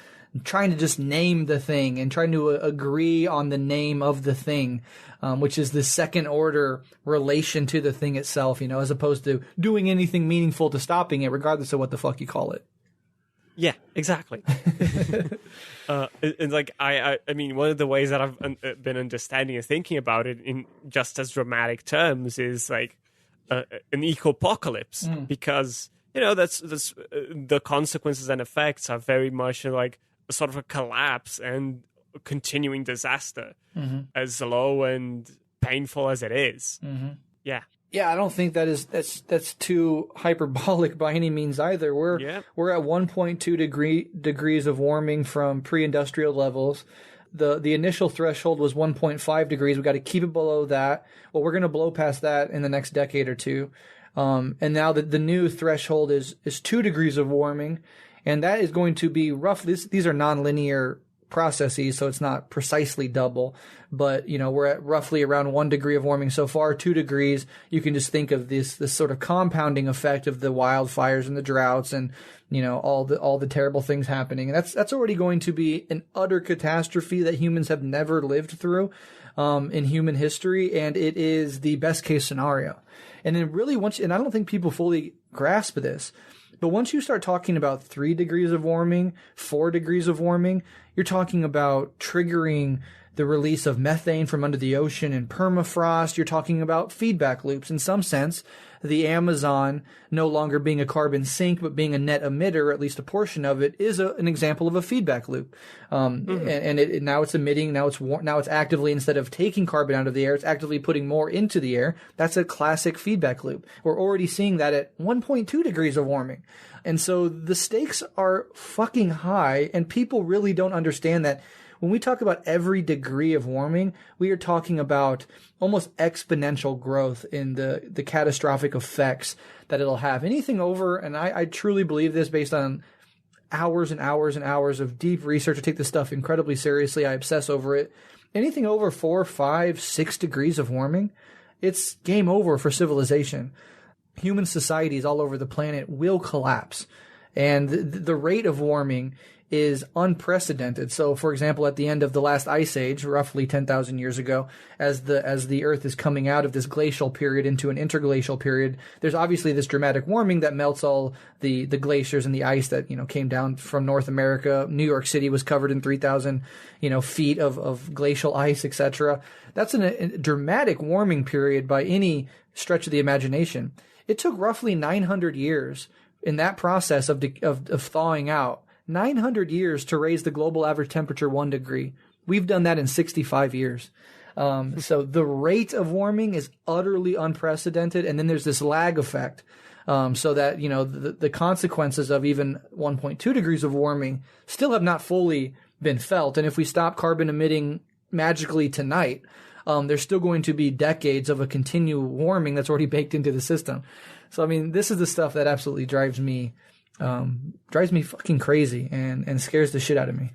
trying to just name the thing and trying to agree on the name of the thing, which is the second order relation to the thing itself, as opposed to doing anything meaningful to stopping it, regardless of what the fuck you call it. Yeah, exactly. And like, I mean, one of the ways that I've been understanding and thinking about it in just as dramatic terms is like an eco-apocalypse, because, that's the consequences and effects are very much like a sort of a collapse and a continuing disaster, as low and painful as it is. Yeah. Yeah, I don't think that's too hyperbolic by any means either. We're at 1.2 degrees of warming from pre-industrial levels. The initial threshold was 1.5 degrees. We got to keep it below that. Well, we're going to blow past that in the next decade or two. And now the new threshold is 2 degrees of warming, and that is going to be roughly. These are nonlinear processes, so it's not precisely double, but we're at roughly around 1 degree of warming so far. 2 degrees, you can just think of this sort of compounding effect of the wildfires and the droughts and all the terrible things happening, and that's already going to be an utter catastrophe that humans have never lived through in human history, and it is the best case scenario. And then really and I don't think people fully grasp this, but once you start talking about 3 degrees of warming, 4 degrees of warming, you're talking about triggering the release of methane from under the ocean and permafrost. You're talking about feedback loops. In some sense, the Amazon no longer being a carbon sink, but being a net emitter, at least a portion of it, is an example of a feedback loop. And now it's emitting, now it's actively, instead of taking carbon out of the air, it's actively putting more into the air. That's a classic feedback loop. We're already seeing that at 1.2 degrees of warming. And so the stakes are fucking high, and people really don't understand that. When we talk about every degree of warming, we are talking about almost exponential growth in the catastrophic effects that it'll have. Anything over, and I truly believe this based on hours and hours and hours of deep research. I take this stuff incredibly seriously. I obsess over it. Anything over 4, 5, 6 degrees of warming, it's game over for civilization. Human societies all over the planet will collapse. And the rate of warming is unprecedented. So, for example, at the end of the last ice age, roughly 10,000 years ago, as the Earth is coming out of this glacial period into an interglacial period, there's obviously this dramatic warming that melts all the glaciers and the ice that came down from North America. New York City was covered in 3,000 feet of glacial ice, etc. That's a dramatic warming period by any stretch of the imagination. It took roughly 900 years in that process of thawing out. 900 years to raise the global average temperature 1 degree. We've done that in 65 years. So the rate of warming is utterly unprecedented. And then there's this lag effect. So that, the consequences of even 1.2 degrees of warming still have not fully been felt. And if we stop carbon emitting magically tonight, there's still going to be decades of a continual warming that's already baked into the system. So, I mean, this is the stuff that absolutely drives me fucking crazy and scares the shit out of me.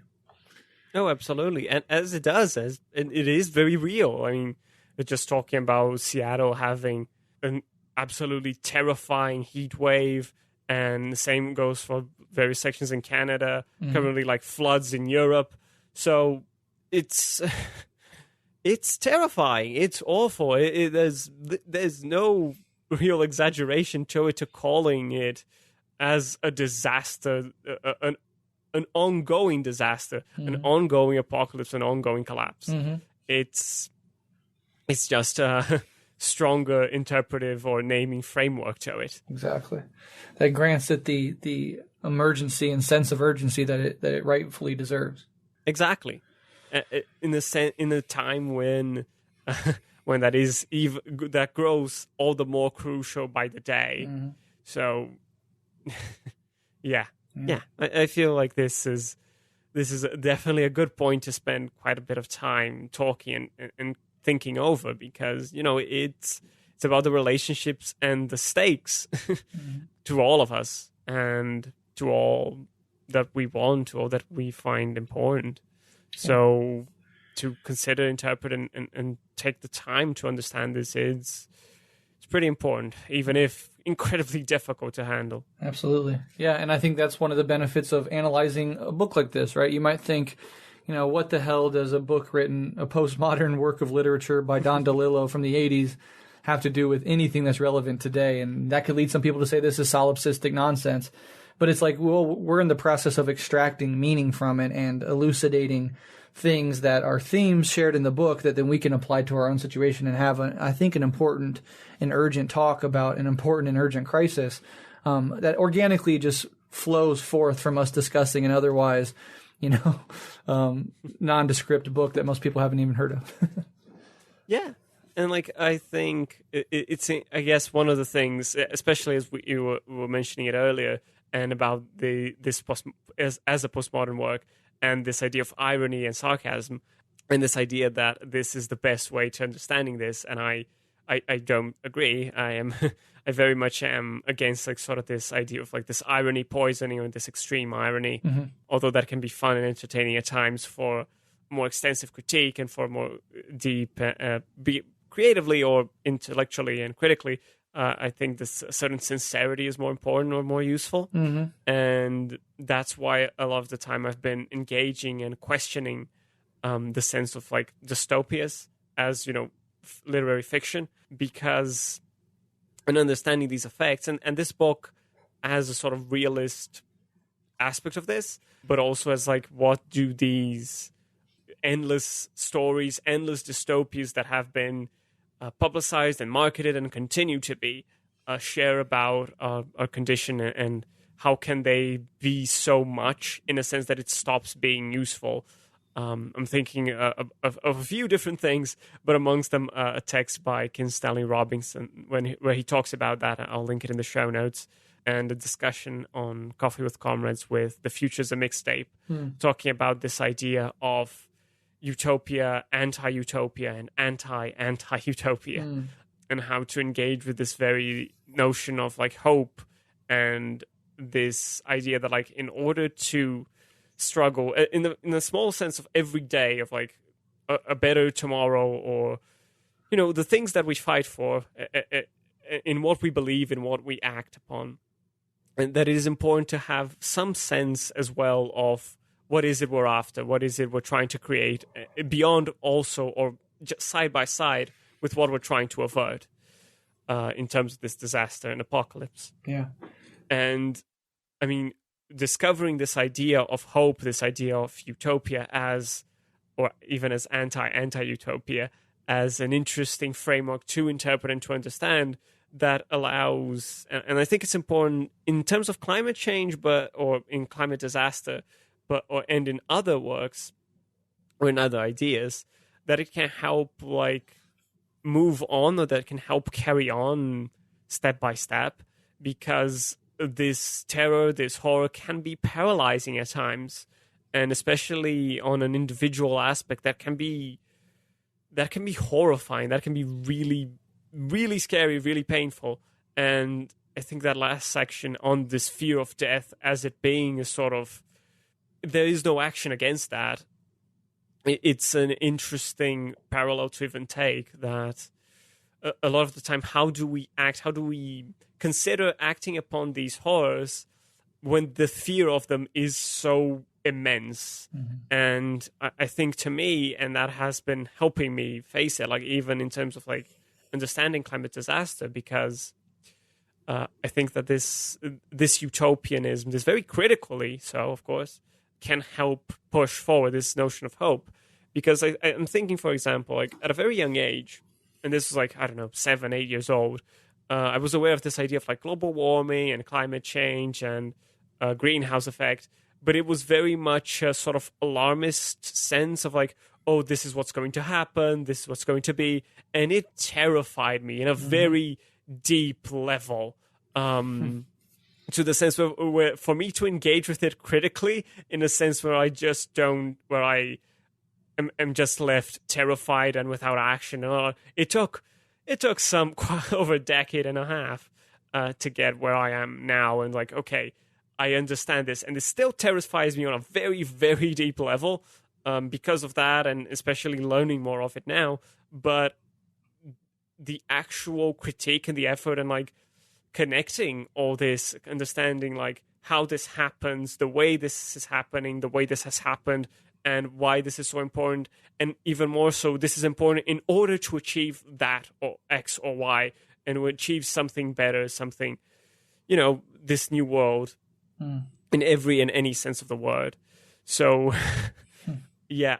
Oh, absolutely. And as it does, and it is very real. I mean, we're just talking about Seattle having an absolutely terrifying heat wave, and the same goes for various sections in Canada, currently like floods in Europe. So it's it's terrifying. It's awful. There's no real exaggeration to it, to calling it as a disaster, an ongoing disaster, an ongoing apocalypse, an ongoing collapse. It's just a stronger interpretive or naming framework to it. Exactly. That grants it the emergency and sense of urgency that it rightfully deserves. Exactly. In the time when when that grows all the more crucial by the day. So yeah. I feel like this is definitely a good point to spend quite a bit of time talking and thinking over, because it's about the relationships and the stakes to all of us, and to all that we want, to all that we find important. So to consider, interpret, and take the time to understand this, it's pretty important, even if incredibly difficult to handle. Absolutely. Yeah, and I think that's one of the benefits of analyzing a book like this, right? You might think, what the hell does a book written, a postmodern work of literature by Don DeLillo from the 80s have to do with anything that's relevant today? And that could lead some people to say this is solipsistic nonsense. But it's like, well, we're in the process of extracting meaning from it and elucidating things that are themes shared in the book that then we can apply to our own situation and have, I think, an important and urgent talk about an important and urgent crisis that organically just flows forth from us discussing an otherwise, nondescript book that most people haven't even heard of. Yeah. And I think it's, I guess, one of the things, especially as you were mentioning it earlier, and about this as a postmodern work, and this idea of irony and sarcasm, and this idea that this is the best way to understanding this. And I don't agree. I very much am against sort of this idea of this irony poisoning, or this extreme irony, although that can be fun and entertaining at times for more extensive critique and for more deep, be creatively or intellectually and critically. I think this certain sincerity is more important or more useful. And that's why a lot of the time I've been engaging and questioning the sense of dystopias as, literary fiction, because and understanding these effects. And this book has a sort of realist aspect of this, but also as what do these endless stories, endless dystopias that have been publicized and marketed and continue to be share about our condition, and how can they be so much in a sense that it stops being useful. I'm thinking of a few different things, but amongst them a text by Kim Stanley Robinson where he talks about that. I'll link it in the show notes, and a discussion on Coffee with Comrades with The Future's a Mixtape, talking about this idea of utopia, anti-utopia, and anti-anti-utopia, and how to engage with this very notion of hope, and this idea that in order to struggle in the small sense of every day of a better tomorrow, or the things that we fight for, in what we believe, in what we act upon, and that it is important to have some sense as well of what is it we're after? What is it we're trying to create beyond also, or just side by side with what we're trying to avert in terms of this disaster and apocalypse? Yeah. And I mean, discovering this idea of hope, this idea of utopia as, or even as anti-utopia, as an interesting framework to interpret and to understand, that allows, and I think it's important in terms of climate change, or in climate disaster, and in other works or in other ideas, that it can help move on, or that can help carry on step by step, because this terror, this horror can be paralyzing at times, and especially on an individual aspect, that can be horrifying, that can be really, really scary, really painful. And I think that last section on this fear of death as it being a sort of, there is no action against that, it's an interesting parallel to even take that a lot of the time, how do we act? How do we consider acting upon these horrors when the fear of them is so immense? And I think to me, and that has been helping me face it, like even in terms of like understanding climate disaster, because I think that this utopianism, this very critically so, of course, can help push forward this notion of hope. Because I'm thinking, for example, like at a very young age, and this was like, I don't know, 7, 8 years old, I was aware of this idea of like global warming and climate change and greenhouse effect, but it was very much a sort of alarmist sense of like, oh, this is what's going to happen, this is what's going to be, and it terrified me in a very deep level, to the sense where for me to engage with it critically, in a sense where I just don't, where I am just left terrified and without action. It took some quite over a decade and a half to get where I am now, and like, okay, I understand this, and it still terrifies me on a very, very deep level because of that, and especially learning more of it now. But the actual critique and the effort and like connecting all this, understanding like how this happens, the way this is happening, the way this has happened, and why this is so important, and even more so, this is important in order to achieve that or X or Y, and to achieve something better, something, this new world in any sense of the word. So, yeah,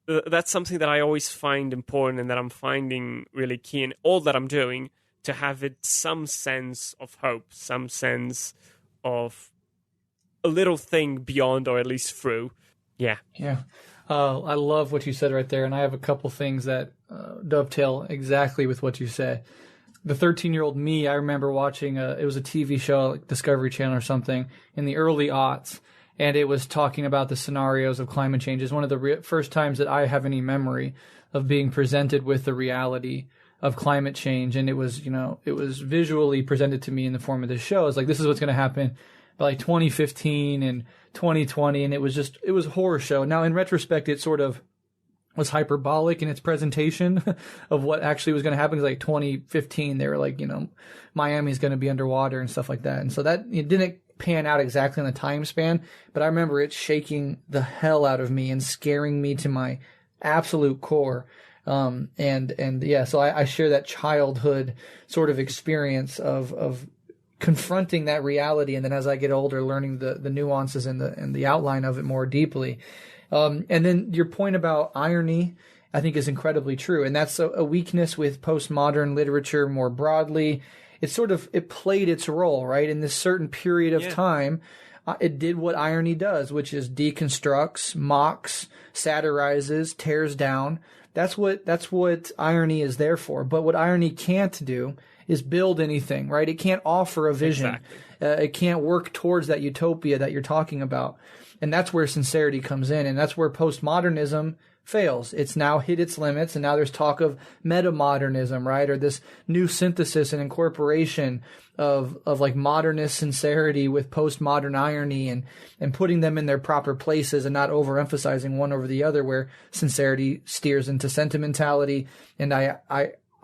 that's something that I always find important, and that I'm finding really key in all that I'm doing, to have it some sense of hope, some sense of a little thing beyond, or at least through. Yeah. I love what you said right there, and I have a couple things that dovetail exactly with what you said. The 13-year-old me, I remember watching it was a TV show, like Discovery Channel or something, in the early aughts, and it was talking about the scenarios of climate change. It's one of the first times that I have any memory of being presented with the reality of climate change, and it was visually presented to me in the form of this show. It's like, this is what's going to happen by like 2015 and 2020, and it was a horror show. Now, in retrospect, it sort of was hyperbolic in its presentation of what actually was going to happen. Because like 2015, they were like, Miami's going to be underwater and stuff like that, and so that it didn't pan out exactly in the time span. But I remember it shaking the hell out of me and scaring me to my absolute core. So I share that childhood sort of experience of confronting that reality, and then as I get older, learning the nuances and the outline of it more deeply. And then your point about irony, I think, is incredibly true, and that's a weakness with postmodern literature more broadly. It played its role, right, in this certain period of time. It did what irony does, which is deconstructs, mocks, satirizes, tears down. That's what irony is there for. But what irony can't do is build anything, right? It can't offer a vision. Exactly. It can't work towards that utopia that you're talking about. And that's where sincerity comes in. And that's where postmodernism fails. It's now hit its limits, and now there's talk of metamodernism, right? Or this new synthesis and incorporation of like modernist sincerity with postmodern irony, and putting them in their proper places and not overemphasizing one over the other, where sincerity steers into sentimentality and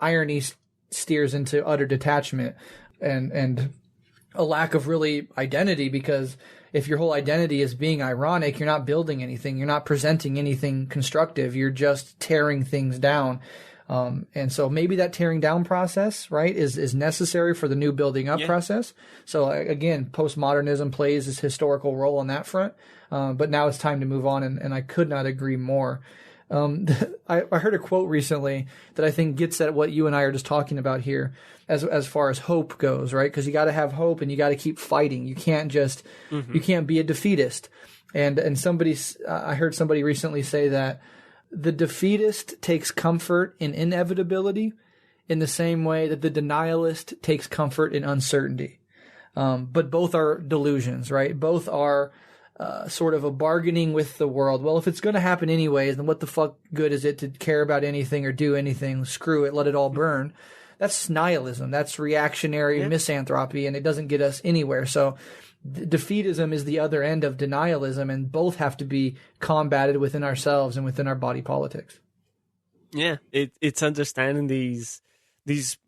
irony steers into utter detachment and a lack of really identity. Because if your whole identity is being ironic, you're not building anything. You're not presenting anything constructive. You're just tearing things down. And so maybe that tearing down process, right, is necessary for the new building up process. So again, postmodernism plays its historical role on that front. But now it's time to move on, and I could not agree more. I heard a quote recently that I think gets at what you and I are just talking about here, as far as hope goes, right? Because you got to have hope, and you got to keep fighting. You can't just you can't be a defeatist. And I heard somebody recently say that the defeatist takes comfort in inevitability in the same way that the denialist takes comfort in uncertainty. But both are delusions, right? Both are sort of a bargaining with the world. Well, if it's going to happen anyways, then what the fuck good is it to care about anything or do anything? Screw it, let it all burn. That's nihilism. That's reactionary misanthropy, and it doesn't get us anywhere. So defeatism is the other end of denialism, and both have to be combated within ourselves and within our body politics. Yeah, it's understanding these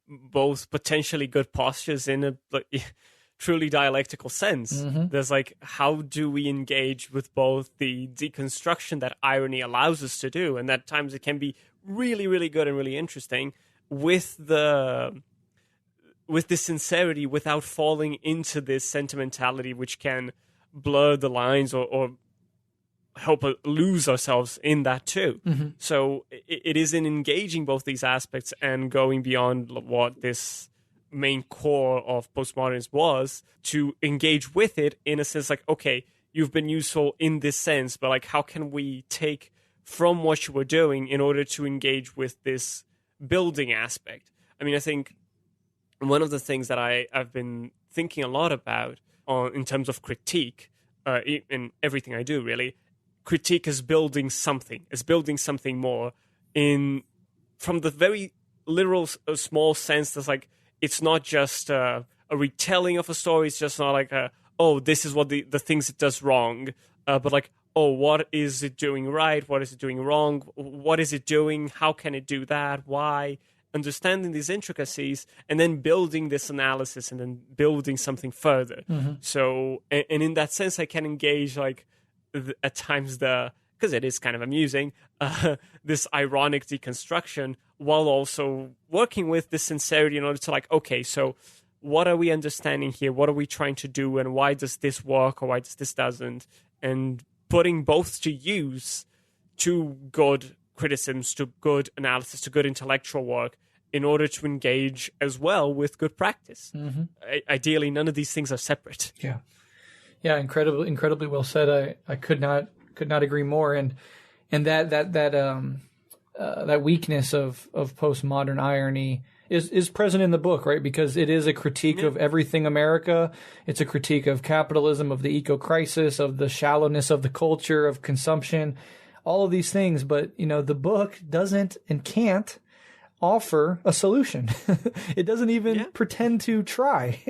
both potentially good postures in a truly dialectical sense. There's like, how do we engage with both the deconstruction that irony allows us to do, and at times it can be really, really good and really interesting, with the sincerity without falling into this sentimentality, which can blur the lines or help us lose ourselves in that too. So it is in engaging both these aspects and going beyond what this main core of postmodernism was, to engage with it in a sense like, okay, you've been useful in this sense, but like, how can we take from what you were doing in order to engage with this building aspect? I mean, I think one of the things that I've been thinking a lot about in terms of critique, in everything I do really, critique is building something more from the very literal small sense that's like, it's not just a retelling of a story. It's just not like, this is what the things it does wrong. But like, what is it doing right? What is it doing wrong? What is it doing? How can it do that? Why? Understanding these intricacies and then building this analysis and then building something further. So, and in that sense, I can engage like at times because it is kind of amusing, this ironic deconstruction, while also working with this sincerity in order to like, okay, so what are we understanding here? What are we trying to do? And why does this work or why does this doesn't? And putting both to use to good criticisms, to good analysis, to good intellectual work in order to engage as well with good practice. Ideally, none of these things are separate. Yeah, incredibly well said. I could not agree more. And that weakness of postmodern irony is present in the book, right? Because it is a critique of everything America. It's a critique of capitalism, of the eco-crisis, of the shallowness of the culture, of consumption, all of these things. But, the book doesn't and can't offer a solution. It doesn't even pretend to try.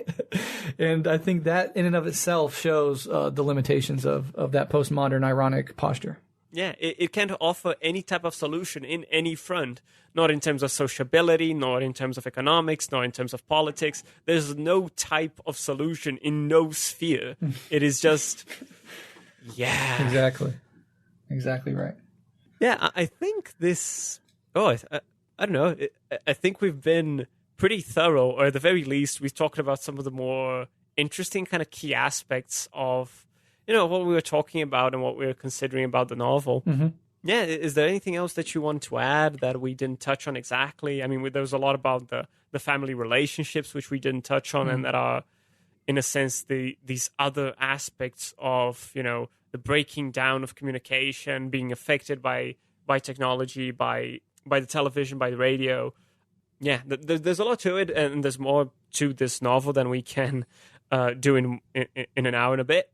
And I think that in and of itself shows the limitations of that postmodern ironic posture. Yeah, it can't offer any type of solution in any front, not in terms of sociability, not in terms of economics, not in terms of politics. There's no type of solution in no sphere. It is just, Exactly right. Yeah, I think this, I don't know, I think we've been pretty thorough, or at the very least, we've talked about some of the more interesting kind of key aspects of what we were talking about and what we were considering about the novel. Yeah, is there anything else that you want to add that we didn't touch on exactly? I mean, there was a lot about the family relationships, which we didn't touch on, and that are, in a sense, these other aspects of, the breaking down of communication, being affected by technology, by the television, by the radio. Yeah, there's a lot to it, and there's more to this novel than we can do in an hour and a bit.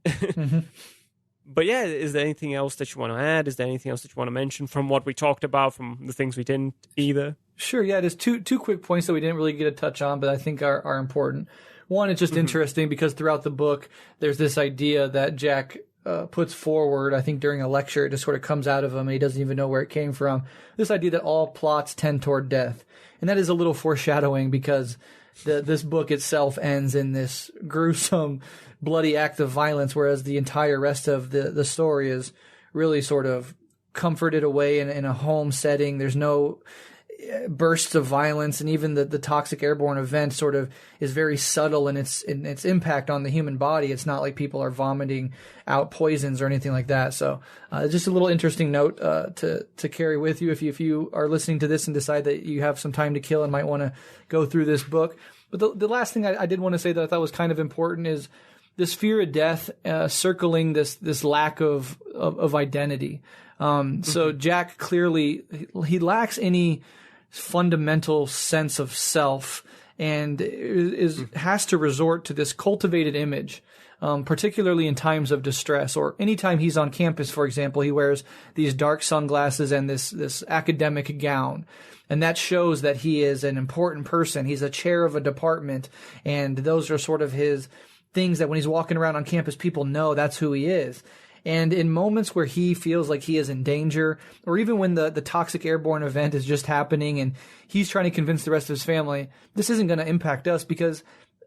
But yeah, is there anything else that you want to add? Is there anything else that you want to mention from what we talked about, from the things we didn't either? Sure, yeah, there's two quick points that we didn't really get a touch on, but I think are important. One, it's just interesting because throughout the book, there's this idea that Jack puts forward, I think during a lecture, it just sort of comes out of him and he doesn't even know where it came from. This idea that all plots tend toward death. And that is a little foreshadowing because this book itself ends in this gruesome, bloody act of violence, whereas the entire rest of the story is really sort of comforted away in a home setting. There's no bursts of violence, and even the toxic airborne event sort of is very subtle in its impact on the human body. It's not like people are vomiting out poisons or anything like that. So just a little interesting note to carry with you if you are listening to this and decide that you have some time to kill and might want to go through this book. But the last thing I did want to say that I thought was kind of important is this fear of death circling this lack of identity. So Jack clearly, he lacks any fundamental sense of self and has to resort to this cultivated image, particularly in times of distress or anytime he's on campus. For example, he wears these dark sunglasses and this academic gown. And that shows that he is an important person. He's a chair of a department, and those are sort of his things that when he's walking around on campus, people know that's who he is. And in moments where he feels like he is in danger, or even when the toxic airborne event is just happening and he's trying to convince the rest of his family, this isn't going to impact us because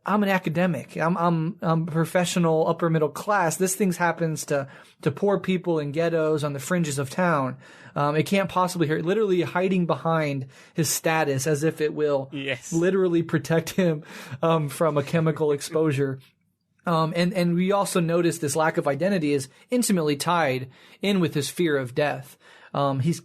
I'm an academic. I'm professional, upper middle class. This thing happens to poor people in ghettos on the fringes of town. It can't possibly hurt. Literally hiding behind his status as if it will literally protect him from a chemical exposure. And we also notice this lack of identity is intimately tied in with his fear of death. He's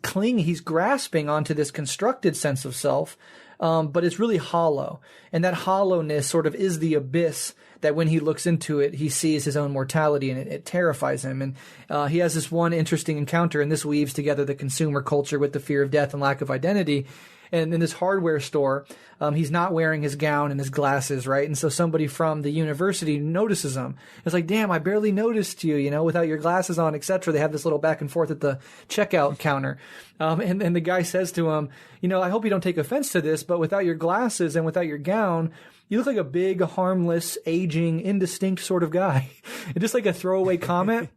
grasping onto this constructed sense of self, but it's really hollow. And that hollowness sort of is the abyss that when he looks into it, he sees his own mortality, and it terrifies him. And he has this one interesting encounter, and this weaves together the consumer culture with the fear of death and lack of identity. And in this hardware store, he's not wearing his gown and his glasses, right? And so somebody from the university notices him. It's like, damn, I barely noticed you, without your glasses on, etc. They have this little back and forth at the checkout counter. And the guy says to him, I hope you don't take offense to this, but without your glasses and without your gown, you look like a big, harmless, aging, indistinct sort of guy. Just like a throwaway comment.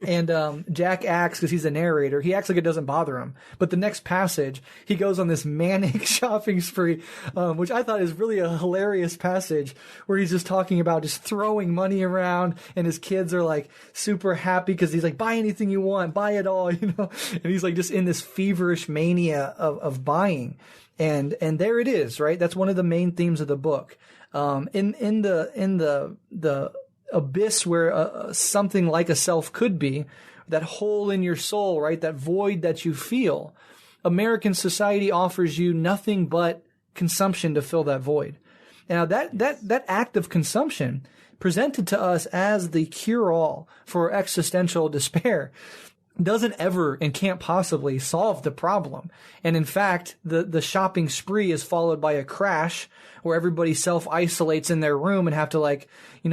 And Jack acts, because he's the narrator, he acts like it doesn't bother him. But the next passage, he goes on this manic shopping spree, which I thought is really a hilarious passage, where he's just talking about just throwing money around, and his kids are like super happy because he's like, buy anything you want, buy it all, And he's like just in this feverish mania of buying. And there it is, right? That's one of the main themes of the book. In the abyss where something like a self could be, that hole in your soul, right? That void that you feel. American society offers you nothing but consumption to fill that void. Now that act of consumption presented to us as the cure-all for existential despair doesn't ever and can't possibly solve the problem. And in fact, the shopping spree is followed by a crash where everybody self-isolates in their room and have to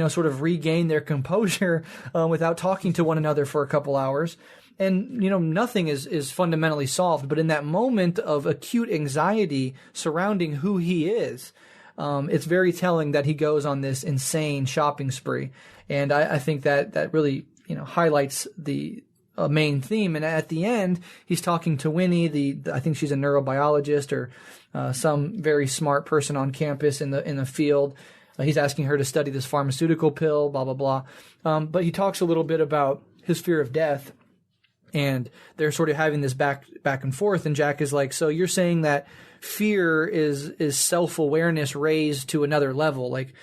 sort of regain their composure without talking to one another for a couple hours. And, nothing is fundamentally solved. But in that moment of acute anxiety surrounding who he is, it's very telling that he goes on this insane shopping spree. And I think that really, highlights the main theme. And at the end, he's talking to Winnie, I think she's a neurobiologist or some very smart person on campus in the field. He's asking her to study this pharmaceutical pill, blah, blah, blah. But he talks a little bit about his fear of death, and they're sort of having this back and forth. And Jack is like, so you're saying that fear is self-awareness raised to another level, like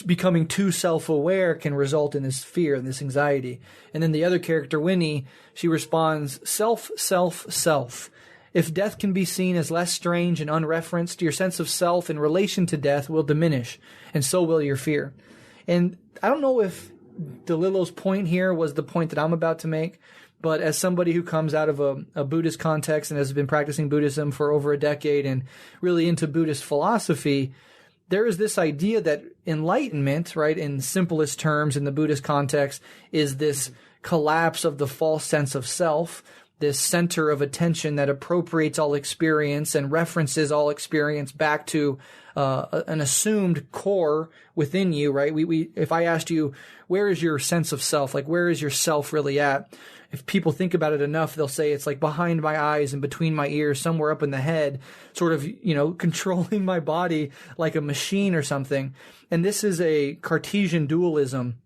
becoming too self-aware can result in this fear and this anxiety. And then the other character, Winnie, she responds, self. If death can be seen as less strange and unreferenced, your sense of self in relation to death will diminish, and so will your fear. And I don't know if DeLillo's point here was the point that I'm about to make, but as somebody who comes out of a Buddhist context and has been practicing Buddhism for over a decade and really into Buddhist philosophy, there is this idea that enlightenment, right, in simplest terms in the Buddhist context, is this collapse of the false sense of self, this center of attention that appropriates all experience and references all experience back to an assumed core within you, right? If I asked you, where is your sense of self? Like, where is your self really at? If people think about it enough, they'll say it's like behind my eyes and between my ears, somewhere up in the head, sort of, controlling my body like a machine or something. And this is a Cartesian dualism,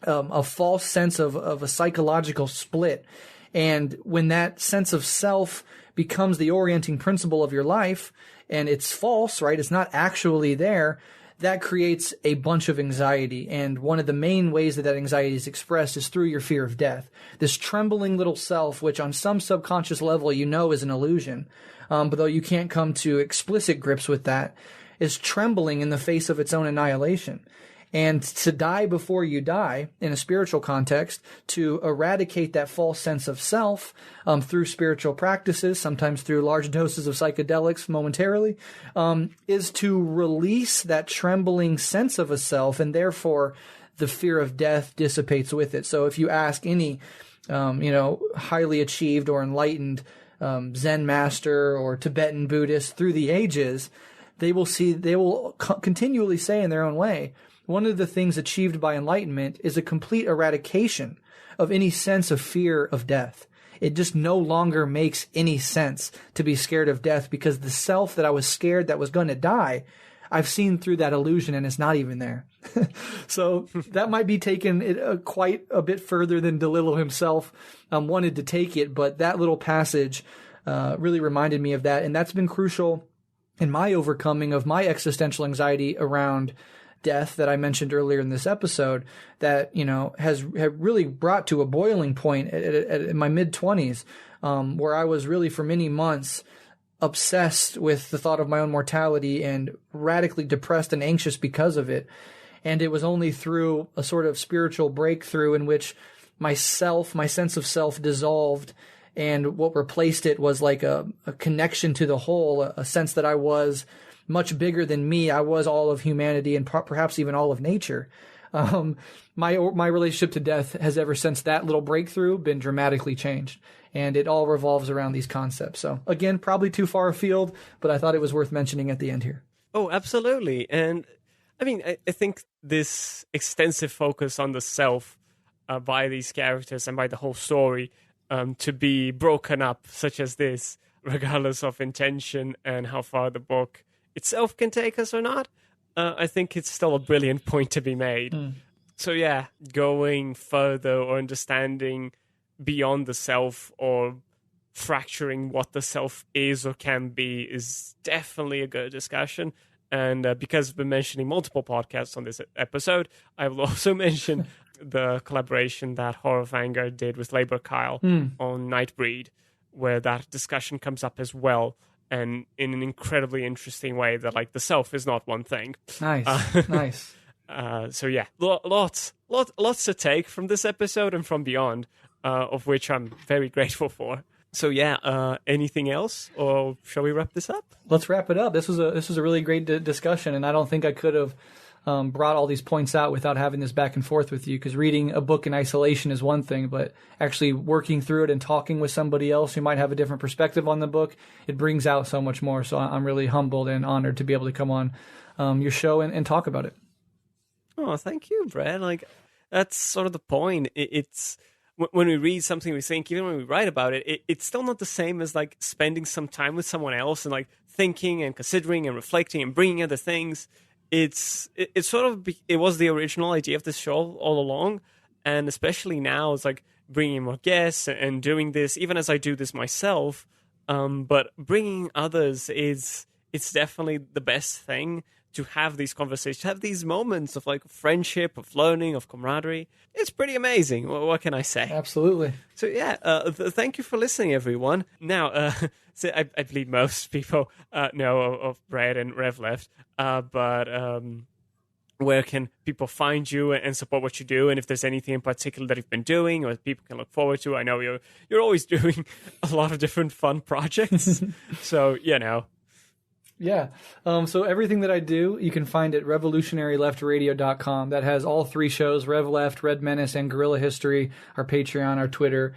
a false sense of a psychological split. And when that sense of self becomes the orienting principle of your life, and it's false, right? It's not actually there. That creates a bunch of anxiety. And one of the main ways that anxiety is expressed is through your fear of death. This trembling little self, which on some subconscious level is an illusion, but though you can't come to explicit grips with that, is trembling in the face of its own annihilation. And to die before you die, in a spiritual context, to eradicate that false sense of self through spiritual practices, sometimes through large doses of psychedelics momentarily, is to release that trembling sense of a self, and therefore the fear of death dissipates with it. So if you ask any, highly achieved or enlightened Zen master or Tibetan Buddhist through the ages, they will continually say in their own way, one of the things achieved by enlightenment is a complete eradication of any sense of fear of death. It just no longer makes any sense to be scared of death, because the self that I was scared that was going to die, I've seen through that illusion and it's not even there. So that might be taken quite a bit further than DeLillo himself wanted to take it. But that little passage really reminded me of that. And that's been crucial in my overcoming of my existential anxiety around death that I mentioned earlier in this episode, that, have really brought to a boiling point in my mid-20s, where I was really for many months obsessed with the thought of my own mortality and radically depressed and anxious because of it. And it was only through a sort of spiritual breakthrough in which my sense of self dissolved, and what replaced it was like a connection to the whole, a sense that I was much bigger than me. I was all of humanity and perhaps even all of nature. My relationship to death has ever since that little breakthrough been dramatically changed, and it all revolves around these concepts. So again, probably too far afield, but I thought it was worth mentioning at the end here. Oh, absolutely. And I mean, I think this extensive focus on the self by these characters and by the whole story to be broken up such as this, regardless of intention and how far the book itself can take us or not, I think it's still a brilliant point to be made. So yeah, going further or understanding beyond the self, or fracturing what the self is or can be, is definitely a good discussion. And because we're mentioning multiple podcasts on this episode, I will also mention the collaboration that Horror Vanguard did with Labor Kyle on Nightbreed, where that discussion comes up as well. And in an incredibly interesting way, that like the self is not one thing. Nice, nice. So yeah, lots to take from this episode and from beyond, of which I'm very grateful for. So yeah, anything else, or shall we wrap this up? Let's wrap it up. This was a really great discussion, and I don't think I could have brought all these points out without having this back and forth with you, because reading a book in isolation is one thing, but actually working through it and talking with somebody else who might have a different perspective on the book, it brings out so much more. So I'm really humbled and honored to be able to come on your show and talk about it. Oh, thank you, Brad. Like, that's sort of the point. It's when we read something, we think, even when we write about it, it's still not the same as like spending some time with someone else and like thinking and considering and reflecting and bringing other things. It was the original idea of this show all along, and especially now it's like bringing more guests and doing this, even as I do this myself. But bringing others it's definitely the best thing, to have these conversations, have these moments of like friendship, of learning, of camaraderie. It's pretty amazing. What can I say? Absolutely. So yeah, thank you for listening, everyone. Now, so I believe most people know of Brad and Rev Left, but where can people find you and support what you do? And if there's anything in particular that you've been doing or people can look forward to? I know you're always doing a lot of different fun projects, so Yeah. So everything that I do, you can find at revolutionaryleftradio.com. That has all three shows, Rev Left, Red Menace, and Guerrilla History, our Patreon, our Twitter,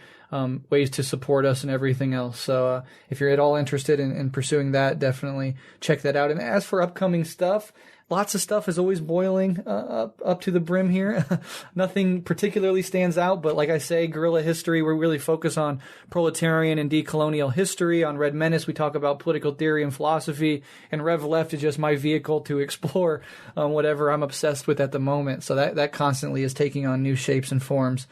ways to support us and everything else. So if you're at all interested in pursuing that, definitely check that out. And as for upcoming stuff, lots of stuff is always boiling up to the brim here. Nothing particularly stands out, but like I say, Guerrilla History, we really focus on proletarian and decolonial history. On Red Menace, we talk about political theory and philosophy, and Rev Left is just my vehicle to explore whatever I'm obsessed with at the moment. So that constantly is taking on new shapes and forms.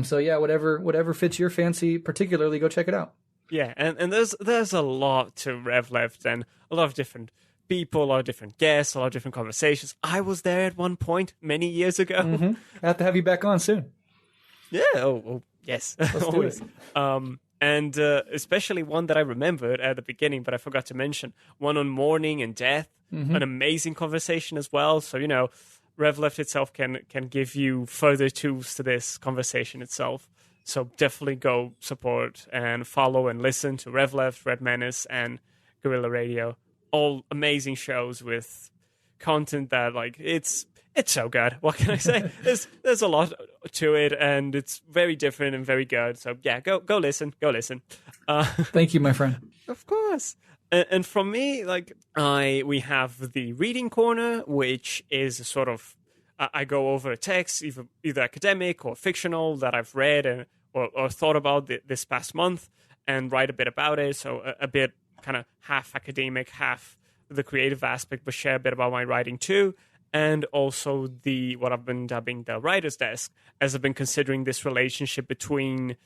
So yeah, whatever fits your fancy particularly, go check it out. Yeah, and there's a lot to Rev Left, and a lot of different people, a lot of different guests, a lot of different conversations. I was there at one point many years ago. Mm-hmm. I have to have you back on soon. Yeah. Oh yes. Let's always. do it. And especially one that I remembered at the beginning, but I forgot to mention, one on mourning and death. Mm-hmm. An amazing conversation as well. So Rev Left itself can give you further tools to this conversation itself. So definitely go support and follow and listen to Rev Left, Red Menace, and Guerrilla Radio. All amazing shows with content that it's so good. What can I say? There's a lot to it, and it's very different and very good. So yeah, go listen. Thank you, my friend. Of course. And from me, we have the reading corner, which is a sort of I go over a text, either academic or fictional, that I've read or thought about this past month, and write a bit about it. So a bit kind of half academic, half the creative aspect, but share a bit about my writing too. And also what I've been dubbing the writer's desk, as I've been considering this relationship between,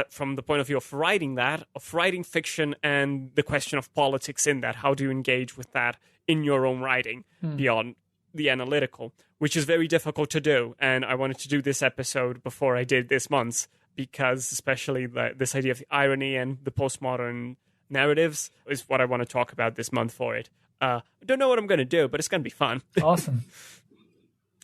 from the point of view of writing fiction, and the question of politics in that. How do you engage with that in your own writing beyond the analytical, which is very difficult to do. And I wanted to do this episode before I did this month's, because especially this idea of the irony and the postmodern narratives is what I want to talk about this month for it. I don't know what I'm going to do, but it's going to be fun. Awesome.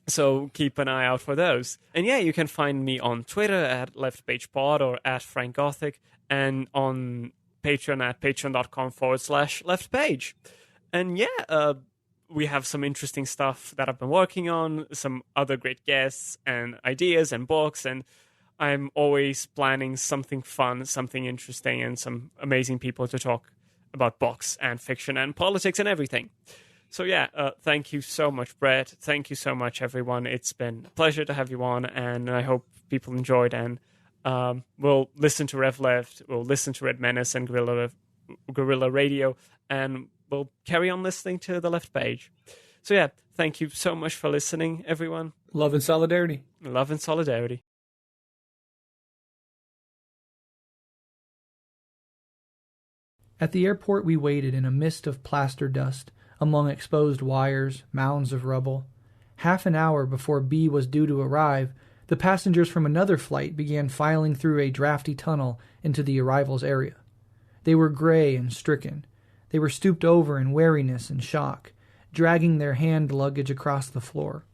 So keep an eye out for those. And yeah, you can find me on Twitter at LeftPagePod or at FrankGothic, and on Patreon at patreon.com/LeftPage. And yeah, we have some interesting stuff that I've been working on, some other great guests and ideas and books, and I'm always planning something fun, something interesting, and some amazing people to talk about books and fiction and politics and everything. So yeah, thank you so much, Brett. Thank you so much, everyone. It's been a pleasure to have you on, and I hope people enjoyed. And we'll listen to Rev Left, we'll listen to Red Menace and Guerrilla Radio, and we'll carry on listening to The Left Page. So yeah, thank you so much for listening, everyone. Love and solidarity. Love and solidarity. At the airport, we waited in a mist of plaster dust, among exposed wires, mounds of rubble. Half an hour before B was due to arrive, the passengers from another flight began filing through a drafty tunnel into the arrivals area. They were gray and stricken. They were stooped over in weariness and shock, dragging their hand luggage across the floor.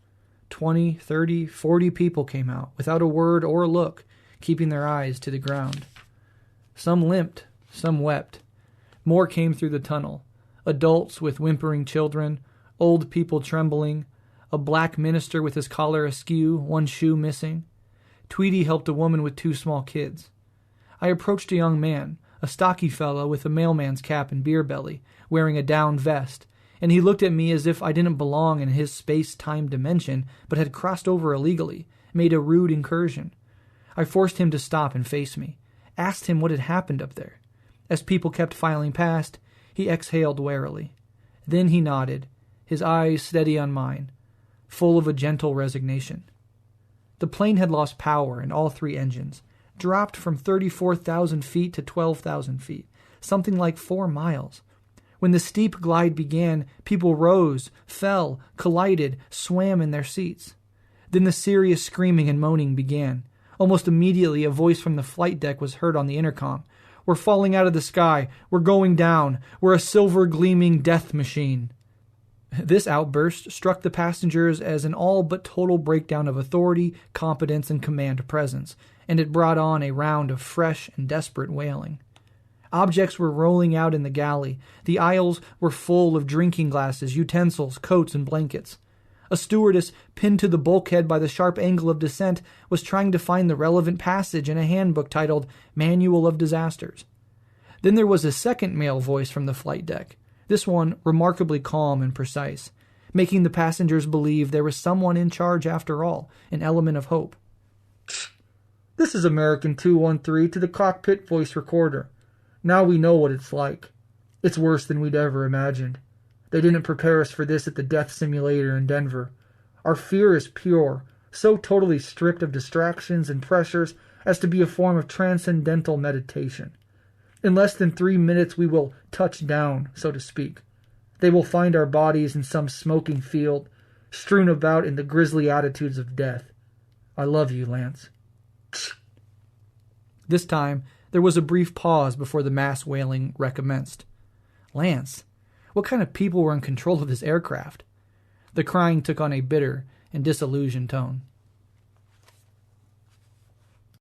20, 30, 40 people came out, without a word or a look, keeping their eyes to the ground. Some limped, some wept. More came through the tunnel. Adults with whimpering children, old people trembling, a black minister with his collar askew, one shoe missing. Tweety helped a woman with 2 small kids. I approached a young man, a stocky fellow with a mailman's cap and beer belly, wearing a down vest, and he looked at me as if I didn't belong in his space-time dimension, but had crossed over illegally, made a rude incursion. I forced him to stop and face me, asked him what had happened up there. As people kept filing past, he exhaled warily. Then he nodded, his eyes steady on mine, full of a gentle resignation. The plane had lost power in all 3 engines, dropped from 34,000 feet to 12,000 feet, something like 4 miles. When the steep glide began, people rose, fell, collided, swam in their seats. Then the serious screaming and moaning began. Almost immediately, a voice from the flight deck was heard on the intercom. "We're falling out of the sky. We're going down. We're a silver-gleaming death machine." This outburst struck the passengers as an all but total breakdown of authority, competence, and command presence, and it brought on a round of fresh and desperate wailing. Objects were rolling out in the galley. The aisles were full of drinking glasses, utensils, coats, and blankets. A stewardess, pinned to the bulkhead by the sharp angle of descent, was trying to find the relevant passage in a handbook titled Manual of Disasters. Then there was a second male voice from the flight deck, this one remarkably calm and precise, making the passengers believe there was someone in charge after all, an element of hope. "This is American 213 to the cockpit voice recorder. Now we know what it's like. It's worse than we'd ever imagined. They didn't prepare us for this at the death simulator in Denver. Our fear is pure, so totally stripped of distractions and pressures as to be a form of transcendental meditation. In less than 3 minutes we will touch down, so to speak. They will find our bodies in some smoking field, strewn about in the grisly attitudes of death. I love you, Lance." This time, there was a brief pause before the mass wailing recommenced. Lance? What kind of people were in control of this aircraft? The crying took on a bitter and disillusioned tone.